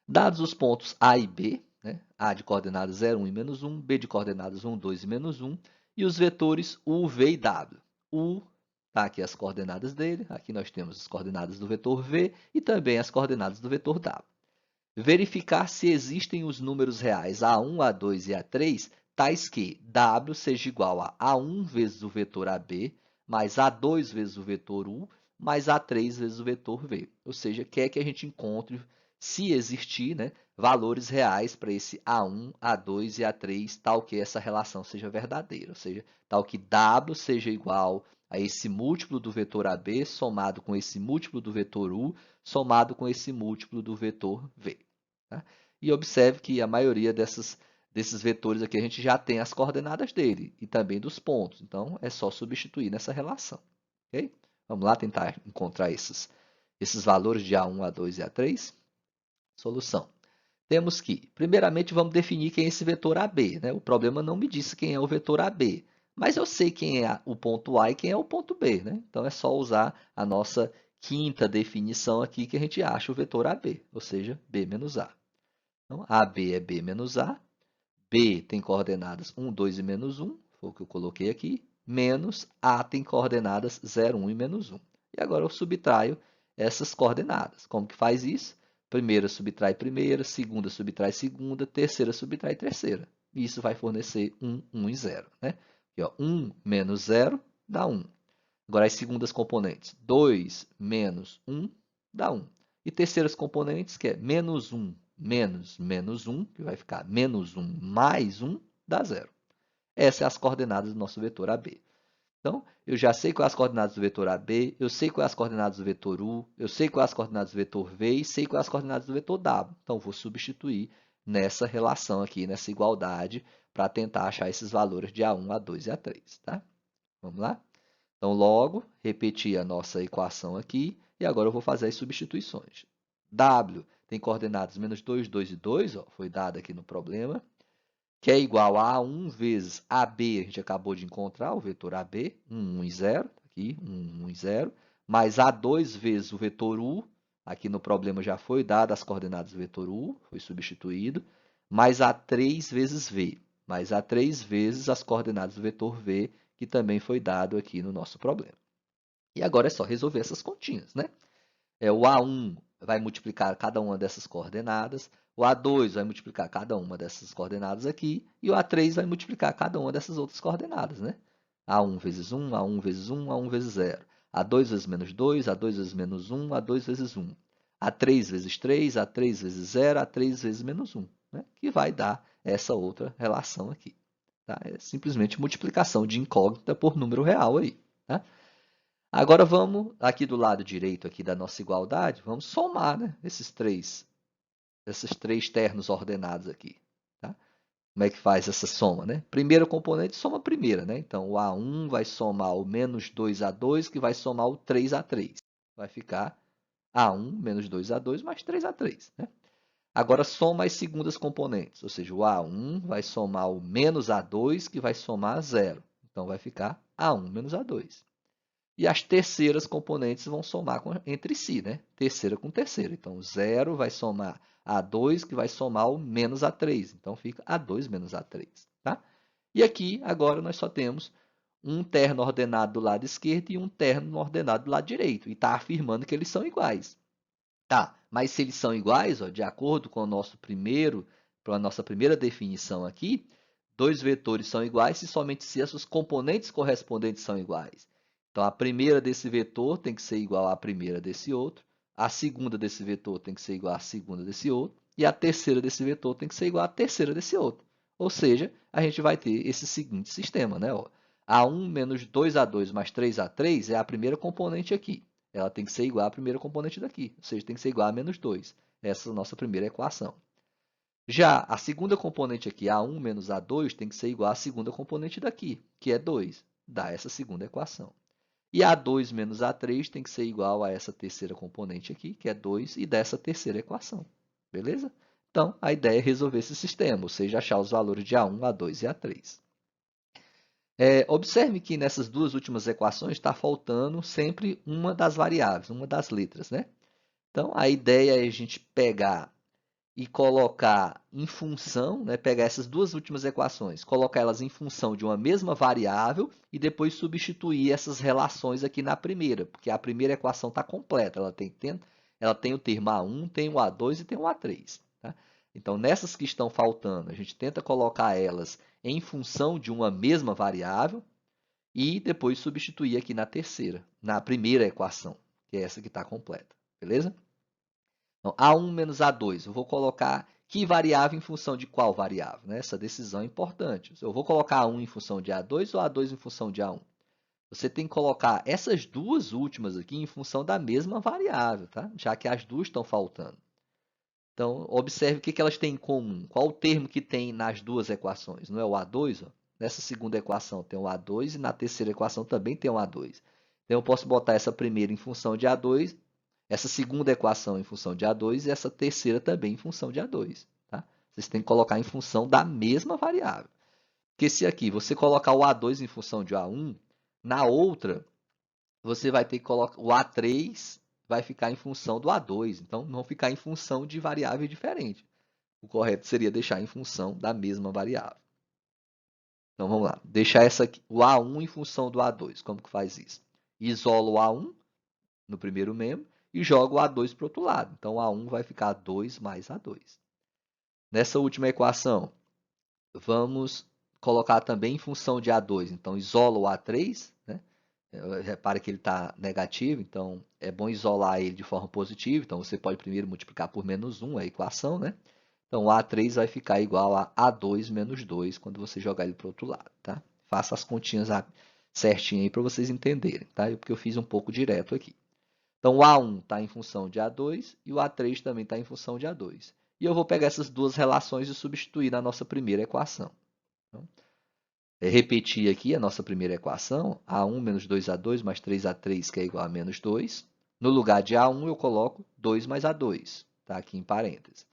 Speaker 1: Dados os pontos A e B, né? A de coordenadas 0, 1 e menos 1, B de coordenadas 1, 2 e menos 1, e os vetores U, V e W. U, tá aqui as coordenadas dele, aqui nós temos as coordenadas do vetor V e também as coordenadas do vetor W. Verificar se existem os números reais A1, A2 e A3, tais que W seja igual a A1 vezes o vetor AB, mais A2 vezes o vetor U, mais A3 vezes o vetor V. Ou seja, quer que a gente encontre, se existir, né, valores reais para esse A1, A2 e A3, tal que essa relação seja verdadeira. Ou seja, tal que W seja igual a esse múltiplo do vetor AB somado com esse múltiplo do vetor U, somado com esse múltiplo do vetor V. Tá? E observe que a maioria desses vetores aqui a gente já tem as coordenadas dele e também dos pontos. Então, é só substituir nessa relação. Okay? Vamos lá tentar encontrar esses valores de A1, A2 e A3? Solução. Temos que, primeiramente, vamos definir quem é esse vetor AB. Né? O problema não me disse quem é o vetor AB, mas eu sei quem é o ponto A e quem é o ponto B. Né? Então, é só usar a nossa quinta definição aqui que a gente acha o vetor AB, ou seja, B menos A. Então, AB é B menos A, B tem coordenadas 1, 2 e menos 1, foi o que eu coloquei aqui, menos A tem coordenadas 0, 1 e menos 1. E agora eu subtraio essas coordenadas. Como que faz isso? Primeira subtrai primeira, segunda subtrai segunda, terceira subtrai terceira. E isso vai fornecer 1, 1 e 0. Né? Aqui, ó, 1 menos 0 dá 1. Agora as segundas componentes, 2 menos 1 dá 1. E terceiras componentes, que é menos 1 menos menos 1, que vai ficar menos 1 mais 1, dá 0. Essas são as coordenadas do nosso vetor AB. Então, eu já sei quais as coordenadas do vetor AB, eu sei quais as coordenadas do vetor U, eu sei quais as coordenadas do vetor V e sei quais as coordenadas do vetor W. Então, vou substituir nessa relação aqui, nessa igualdade, para tentar achar esses valores de A1, A2 e A3. Tá? Vamos lá? Então, logo, repetir a nossa equação aqui, e agora eu vou fazer as substituições. W tem coordenadas menos 2, 2 e 2, ó, foi dado aqui no problema, que é igual a A1 vezes AB, a gente acabou de encontrar, o vetor AB, 1, 1 e 0, aqui, 1, 1 e 0, mais A2 vezes o vetor U, aqui no problema já foi dado as coordenadas do vetor U, foi substituído, mais A3 vezes V, mais A3 vezes as coordenadas do vetor V, que também foi dado aqui no nosso problema. E agora é só resolver essas continhas, né? O A1 vai multiplicar cada uma dessas coordenadas, o A2 vai multiplicar cada uma dessas coordenadas aqui, e o A3 vai multiplicar cada uma dessas outras coordenadas, né? A1 vezes 1, A1 vezes 1, A1 vezes 0. A2 vezes menos 2, A2 vezes menos 1, A2 vezes 1. A3 vezes 3, A3 vezes 0, A3 vezes menos 1, né? Que vai dar essa outra relação aqui. Tá? É simplesmente multiplicação de incógnita por número real aí. Tá? Agora vamos, aqui do lado direito aqui da nossa igualdade, vamos somar, né, esses três ternos ordenados aqui. Tá? Como é que faz essa soma? Né? Primeiro componente soma a primeira. Né? Então, o A1 vai somar o menos 2A2, que vai somar o 3A3. Vai ficar A1 menos 2A2 mais 3A3. Né? Agora, soma as segundas componentes, ou seja, o A1 vai somar o menos A2, que vai somar 0. Então, vai ficar A1 menos A2. E as terceiras componentes vão somar entre si, né? Terceira com terceira. Então, 0 vai somar A2, que vai somar o menos A3. Então, fica A2 menos A3. Tá? E aqui, agora, nós só temos um terno ordenado do lado esquerdo e um terno ordenado do lado direito. E está afirmando que eles são iguais. Tá, mas se eles são iguais, ó, de acordo com a nossa primeira definição aqui, dois vetores são iguais somente se as suas componentes correspondentes são iguais. Então, a primeira desse vetor tem que ser igual à primeira desse outro, a segunda desse vetor tem que ser igual à segunda desse outro, e a terceira desse vetor tem que ser igual à terceira desse outro. Ou seja, a gente vai ter esse seguinte sistema, né? Ó, A1 menos 2A2 mais 3A3 é a primeira componente aqui. Ela tem que ser igual à primeira componente daqui, ou seja, tem que ser igual a menos 2. Essa é a nossa primeira equação. Já a segunda componente aqui, A1 menos A2, tem que ser igual à segunda componente daqui, que é 2. Dá essa segunda equação. E A2 menos A3 tem que ser igual a essa terceira componente aqui, que é 2, e dessa terceira equação. Beleza? Então, a ideia é resolver esse sistema, ou seja, achar os valores de A1, A2 e A3. Observe que nessas duas últimas equações está faltando sempre uma das variáveis, uma das letras, né? Então, a ideia é a gente pegar e colocar em função, né, pegar essas duas últimas equações, colocar elas em função de uma mesma variável e depois substituir essas relações aqui na primeira, porque a primeira equação está completa, ela tem o termo A1, tem o A2 e tem o A3. Tá? Então, nessas que estão faltando, a gente tenta colocar elas em função de uma mesma variável e depois substituir aqui na primeira equação, que é essa que está completa. Beleza? Então, A1 menos A2, eu vou colocar que variável em função de qual variável? Né? Essa decisão é importante. Eu vou colocar A1 em função de A2 ou A2 em função de A1? Você tem que colocar essas duas últimas aqui em função da mesma variável, tá? Já que as duas estão faltando. Então, observe o que elas têm em comum. Qual o termo que tem nas duas equações? Não é o A2? Ó? Nessa segunda equação tem o A2 e na terceira equação também tem o A2. Então, eu posso botar essa primeira em função de A2, essa segunda equação em função de A2 e essa terceira também em função de A2. Tá? Vocês têm que colocar em função da mesma variável. Porque se aqui você colocar o A2 em função de A1, na outra você vai ter que colocar o A3 vai ficar em função do A2, então não ficar em função de variável diferente. O correto seria deixar em função da mesma variável. Então vamos lá, deixar o A1 em função do A2. Como que faz isso? Isolo o A1 no primeiro membro e joga o A2 para o outro lado. Então o A1 vai ficar 2 mais A2. Nessa última equação, vamos colocar também em função de A2. Então isola o A3, né? Repara que ele está negativo, então é bom isolar ele de forma positiva. Então, você pode primeiro multiplicar por menos 1 a equação, né? Então, o A3 vai ficar igual a A2 menos 2 quando você jogar ele para o outro lado, tá? Faça as continhas certinho aí para vocês entenderem, tá? Porque eu fiz um pouco direto aqui. Então, o A1 está em função de A2 e o A3 também está em função de A2. E eu vou pegar essas duas relações e substituir na nossa primeira equação. Então, repetir aqui a nossa primeira equação, A1 menos 2A2 mais 3A3, que é igual a menos 2. No lugar de A1, eu coloco 2 mais A2, tá? Aqui em parênteses.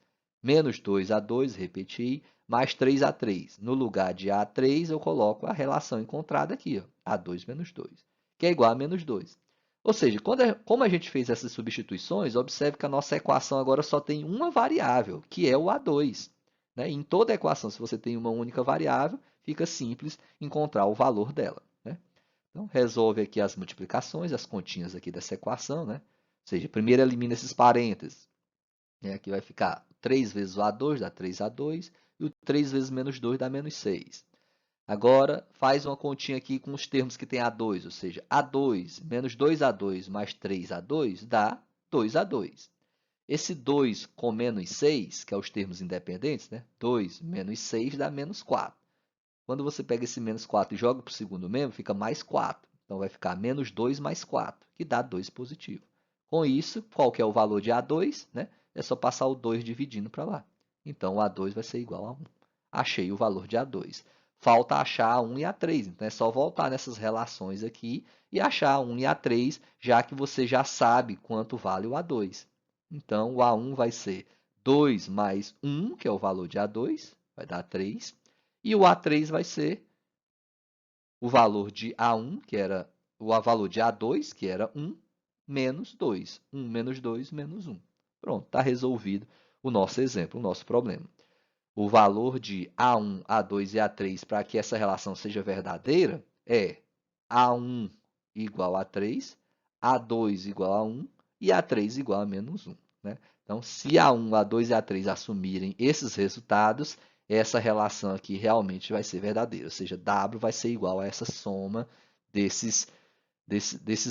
Speaker 1: Menos 2A2, repeti, mais 3A3. No lugar de A3, eu coloco a relação encontrada aqui, ó, A2 menos 2, que é igual a menos 2. Ou seja, como a gente fez essas substituições, observe que a nossa equação agora só tem uma variável, que é o A2. Né? Em toda equação, se você tem uma única variável, fica simples encontrar o valor dela. Né? Então, resolve aqui as multiplicações, as continhas aqui dessa equação. Né? Ou seja, primeiro elimina esses parênteses. Aqui vai ficar 3 vezes o A2 dá 3A2 e o 3 vezes menos 2 dá menos 6. Agora, faz uma continha aqui com os termos que tem A2, ou seja, A2 menos 2A2 mais 3A2 dá 2A2. Esse 2 com menos 6, que é os termos independentes, né? 2 menos 6 dá menos 4. Quando você pega esse menos 4 e joga para o segundo membro, fica mais 4. Então, vai ficar menos 2 mais 4, que dá 2 positivo. Com isso, qual que é o valor de A2? Né? É só passar o 2 dividindo para lá. Então, o A2 vai ser igual a 1. Achei o valor de A2. Falta achar A1 e A3. Então, é só voltar nessas relações aqui e achar A1 e A3, já que você já sabe quanto vale o A2. Então, o A1 vai ser 2 mais 1, que é o valor de A2, vai dar 3. E o A3 vai ser o valor de A1, que era o valor de A2, que era 1, menos 2. 1 menos 2, menos 1. Pronto, está resolvido o nosso exemplo, o nosso problema. O valor de A1, A2 e A3 para que essa relação seja verdadeira é A1 igual a 3, A2 igual a 1 e A3 igual a menos 1. Né? Então, se A1, A2 e A3 assumirem esses resultados, essa relação aqui realmente vai ser verdadeira, ou seja, W vai ser igual a essa soma desses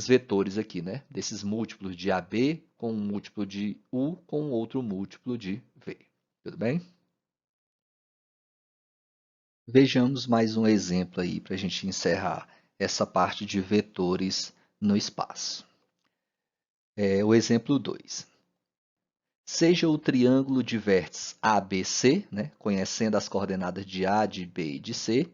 Speaker 1: vetores aqui, né? Desses múltiplos de AB com um múltiplo de U com outro múltiplo de V. Tudo bem? Vejamos mais um exemplo aí para a gente encerrar essa parte de vetores no espaço. O exemplo 2. Seja o triângulo de vértices ABC, né, conhecendo as coordenadas de A, de B e de C,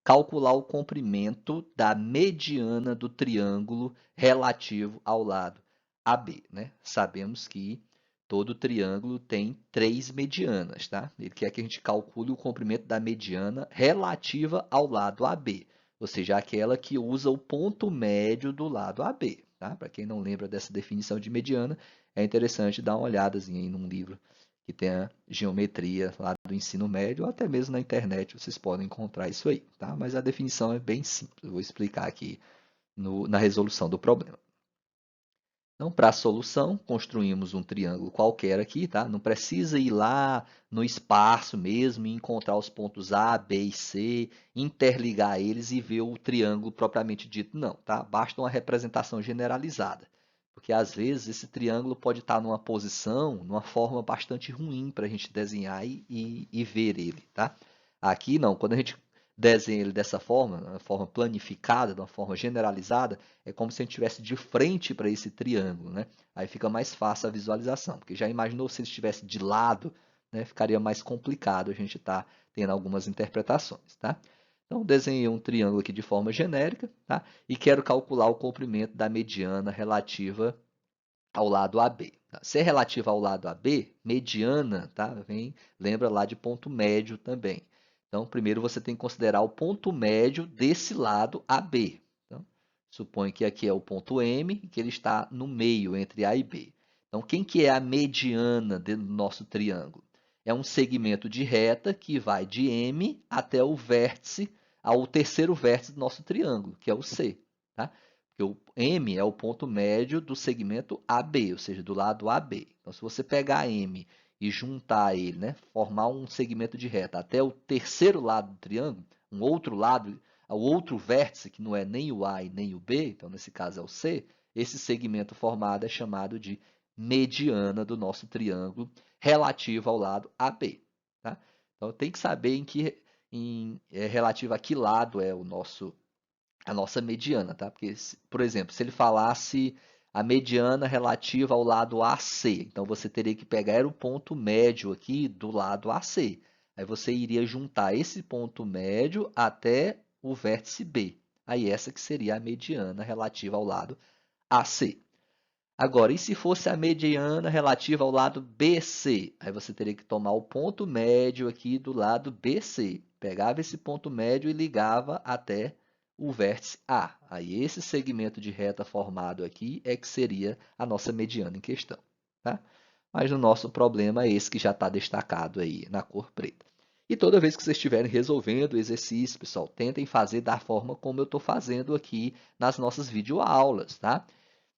Speaker 1: calcular o comprimento da mediana do triângulo relativo ao lado AB. Né? Sabemos que todo triângulo tem 3 medianas. Tá? Ele quer que a gente calcule o comprimento da mediana relativa ao lado AB, ou seja, aquela que usa o ponto médio do lado AB. Tá? Para quem não lembra dessa definição de mediana, é interessante dar uma olhadazinha aí num livro que tenha geometria lá do ensino médio, ou até mesmo na internet vocês podem encontrar isso aí, tá? Mas a definição é bem simples, eu vou explicar aqui na resolução do problema. Então, para a solução, construímos um triângulo qualquer aqui, tá? Não precisa ir lá no espaço mesmo e encontrar os pontos A, B e C, interligar eles e ver o triângulo propriamente dito, não, tá? Basta uma representação generalizada, porque às vezes esse triângulo pode estar numa posição, numa forma bastante ruim para a gente desenhar e ver ele, tá? Aqui não, quando a gente desenha ele dessa forma, de uma forma planificada, de uma forma generalizada, é como se a gente estivesse de frente para esse triângulo, né? Aí fica mais fácil a visualização, porque já imaginou se ele estivesse de lado, né? Ficaria mais complicado a gente estar tendo algumas interpretações, tá? Então, desenhei um triângulo aqui de forma genérica, tá? E quero calcular o comprimento da mediana relativa ao lado AB. Tá? Se é relativa ao lado AB, mediana, tá? Lembra lá de ponto médio também. Então, primeiro você tem que considerar o ponto médio desse lado AB. Então, suponho que aqui é o ponto M e que ele está no meio entre A e B. Então, quem que é a mediana do nosso triângulo? É um segmento de reta que vai de M até o vértice, ao terceiro vértice do nosso triângulo, que é o C. Tá? Porque o M é o ponto médio do segmento AB, ou seja, do lado AB. Então, se você pegar M e juntar ele, né, formar um segmento de reta até o terceiro lado do triângulo, um outro lado, o outro vértice, que não é nem o A e nem o B, então nesse caso é o C, esse segmento formado é chamado de mediana do nosso triângulo relativo ao lado AB. Tá? Então tem que saber relativo a que lado é a nossa mediana, tá? Porque, por exemplo, se ele falasse a mediana relativa ao lado AC, então você teria que pegar o ponto médio aqui do lado AC. Aí você iria juntar esse ponto médio até o vértice B. Aí essa que seria a mediana relativa ao lado AC. Agora, e se fosse a mediana relativa ao lado BC? Aí você teria que tomar o ponto médio aqui do lado BC. Pegava esse ponto médio e ligava até o vértice A. Aí esse segmento de reta formado aqui é que seria a nossa mediana em questão. Tá? Mas o nosso problema é esse que já está destacado aí na cor preta. E toda vez que vocês estiverem resolvendo o exercício, pessoal, tentem fazer da forma como eu estou fazendo aqui nas nossas videoaulas, tá?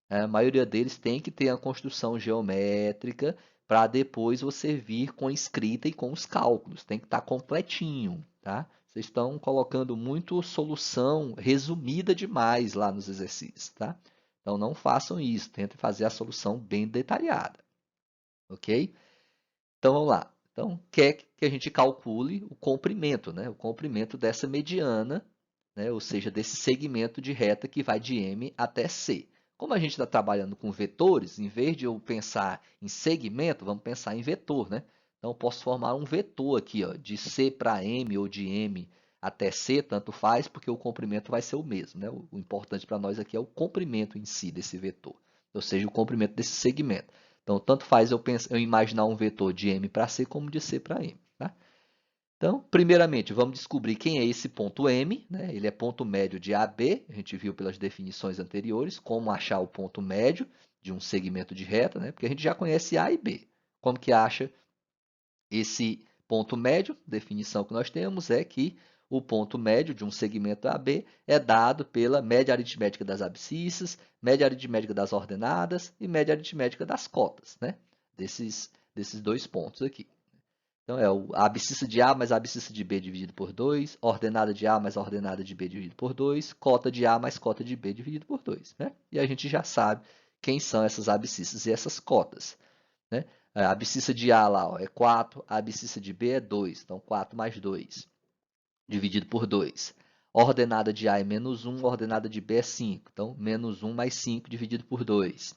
Speaker 1: A maioria deles tem que ter a construção geométrica para depois você vir com a escrita e com os cálculos. Tem que estar completinho, tá? Vocês estão colocando muito solução resumida demais lá nos exercícios, tá? Então não façam isso, tentem fazer a solução bem detalhada, ok? Então vamos lá. Então quer que a gente calcule o comprimento, né? O comprimento dessa mediana, né? Ou seja, desse segmento de reta que vai de M até C. Como a gente está trabalhando com vetores, em vez de eu pensar em segmento, vamos pensar em vetor, né? Então, eu posso formar um vetor aqui, ó, de C para M ou de M até C, tanto faz, porque o comprimento vai ser o mesmo, né? O importante para nós aqui é o comprimento em si desse vetor, ou seja, o comprimento desse segmento. Então, tanto faz eu imaginar um vetor de M para C como de C para M. Tá? Então, primeiramente, vamos descobrir quem é esse ponto M. Né? Ele é ponto médio de AB, a gente viu pelas definições anteriores, como achar o ponto médio de um segmento de reta, né? Porque a gente já conhece A e B. Como que acha esse ponto médio? A definição que nós temos é que o ponto médio de um segmento AB é dado pela média aritmética das abscissas, média aritmética das ordenadas e média aritmética das cotas, né? Desses dois pontos aqui. Então, é a abscissa de A mais a abscissa de B dividido por 2, ordenada de A mais a ordenada de B dividido por 2, cota de A mais cota de B dividido por 2. Né? E a gente já sabe quem são essas abscissas e essas cotas. Né? A abscissa de A lá ó, é 4, a abscissa de B é 2, então 4 mais 2, dividido por 2. Ordenada de A é menos 1, ordenada de B é 5, então menos 1 mais 5 dividido por 2.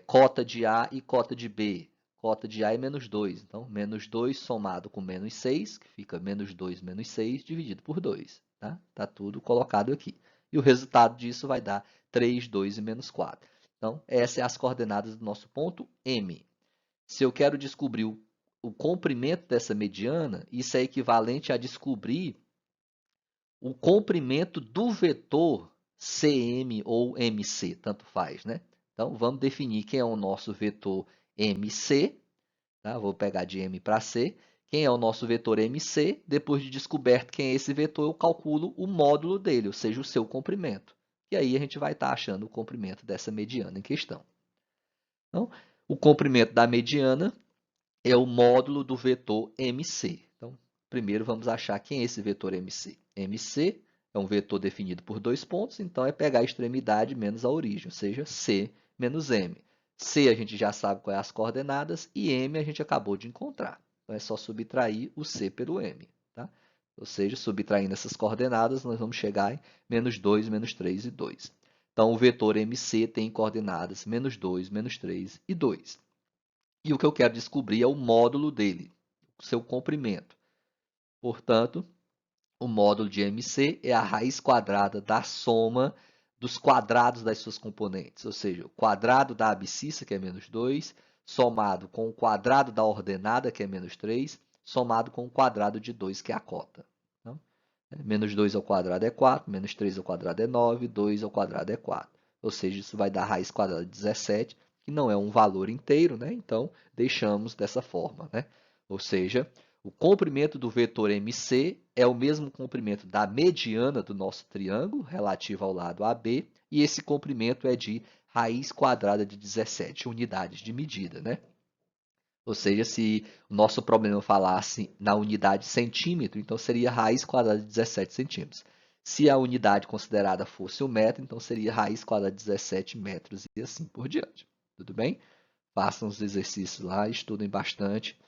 Speaker 1: Cota de A e cota de B. Cota de A é menos 2, então menos 2 somado com menos 6, que fica menos 2 menos 6 dividido por 2. Tá? Tá tudo colocado aqui. E o resultado disso vai dar 3, 2 e menos 4. Então, essas são as coordenadas do nosso ponto M. Se eu quero descobrir o comprimento dessa mediana, isso é equivalente a descobrir o comprimento do vetor CM ou MC, tanto faz, né? Então, vamos definir quem é o nosso vetor MC, tá? Vou pegar de M para C. Quem é o nosso vetor MC? Depois de descoberto quem é esse vetor, eu calculo o módulo dele, ou seja, o seu comprimento. E aí a gente vai estar achando o comprimento dessa mediana em questão. Então, o comprimento da mediana é o módulo do vetor MC. Então, primeiro vamos achar quem é esse vetor MC. MC é um vetor definido por dois pontos, então é pegar a extremidade menos a origem, ou seja, C menos M. C a gente já sabe quais as coordenadas e M a gente acabou de encontrar. Então é só subtrair o C pelo M. Tá? Ou seja, subtraindo essas coordenadas, nós vamos chegar em menos 2, menos 3 e 2. Então, o vetor MC tem coordenadas menos 2, menos 3 e 2. E o que eu quero descobrir é o módulo dele, o seu comprimento. Portanto, o módulo de MC é a raiz quadrada da soma dos quadrados das suas componentes, ou seja, o quadrado da abscissa, que é menos 2, somado com o quadrado da ordenada, que é menos 3, somado com o quadrado de 2, que é a cota. Então, menos 2 ao quadrado é 4, menos 3 ao quadrado é 9, 2 ao quadrado é 4. Ou seja, isso vai dar raiz quadrada de 17, que não é um valor inteiro, né? Então, deixamos dessa forma. Né? Ou seja, o comprimento do vetor MC é o mesmo comprimento da mediana do nosso triângulo, relativo ao lado AB, e esse comprimento é de raiz quadrada de 17 unidades de medida. Né? Ou seja, se o nosso problema falasse na unidade centímetro, então seria raiz quadrada de 17 centímetros. Se a unidade considerada fosse o metro, então seria raiz quadrada de 17 metros e assim por diante. Tudo bem? Façam os exercícios lá, estudem bastante,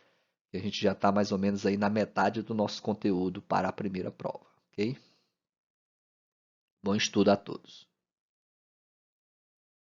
Speaker 1: que a gente já está mais ou menos aí na metade do nosso conteúdo para a primeira prova, ok? Bom estudo a todos.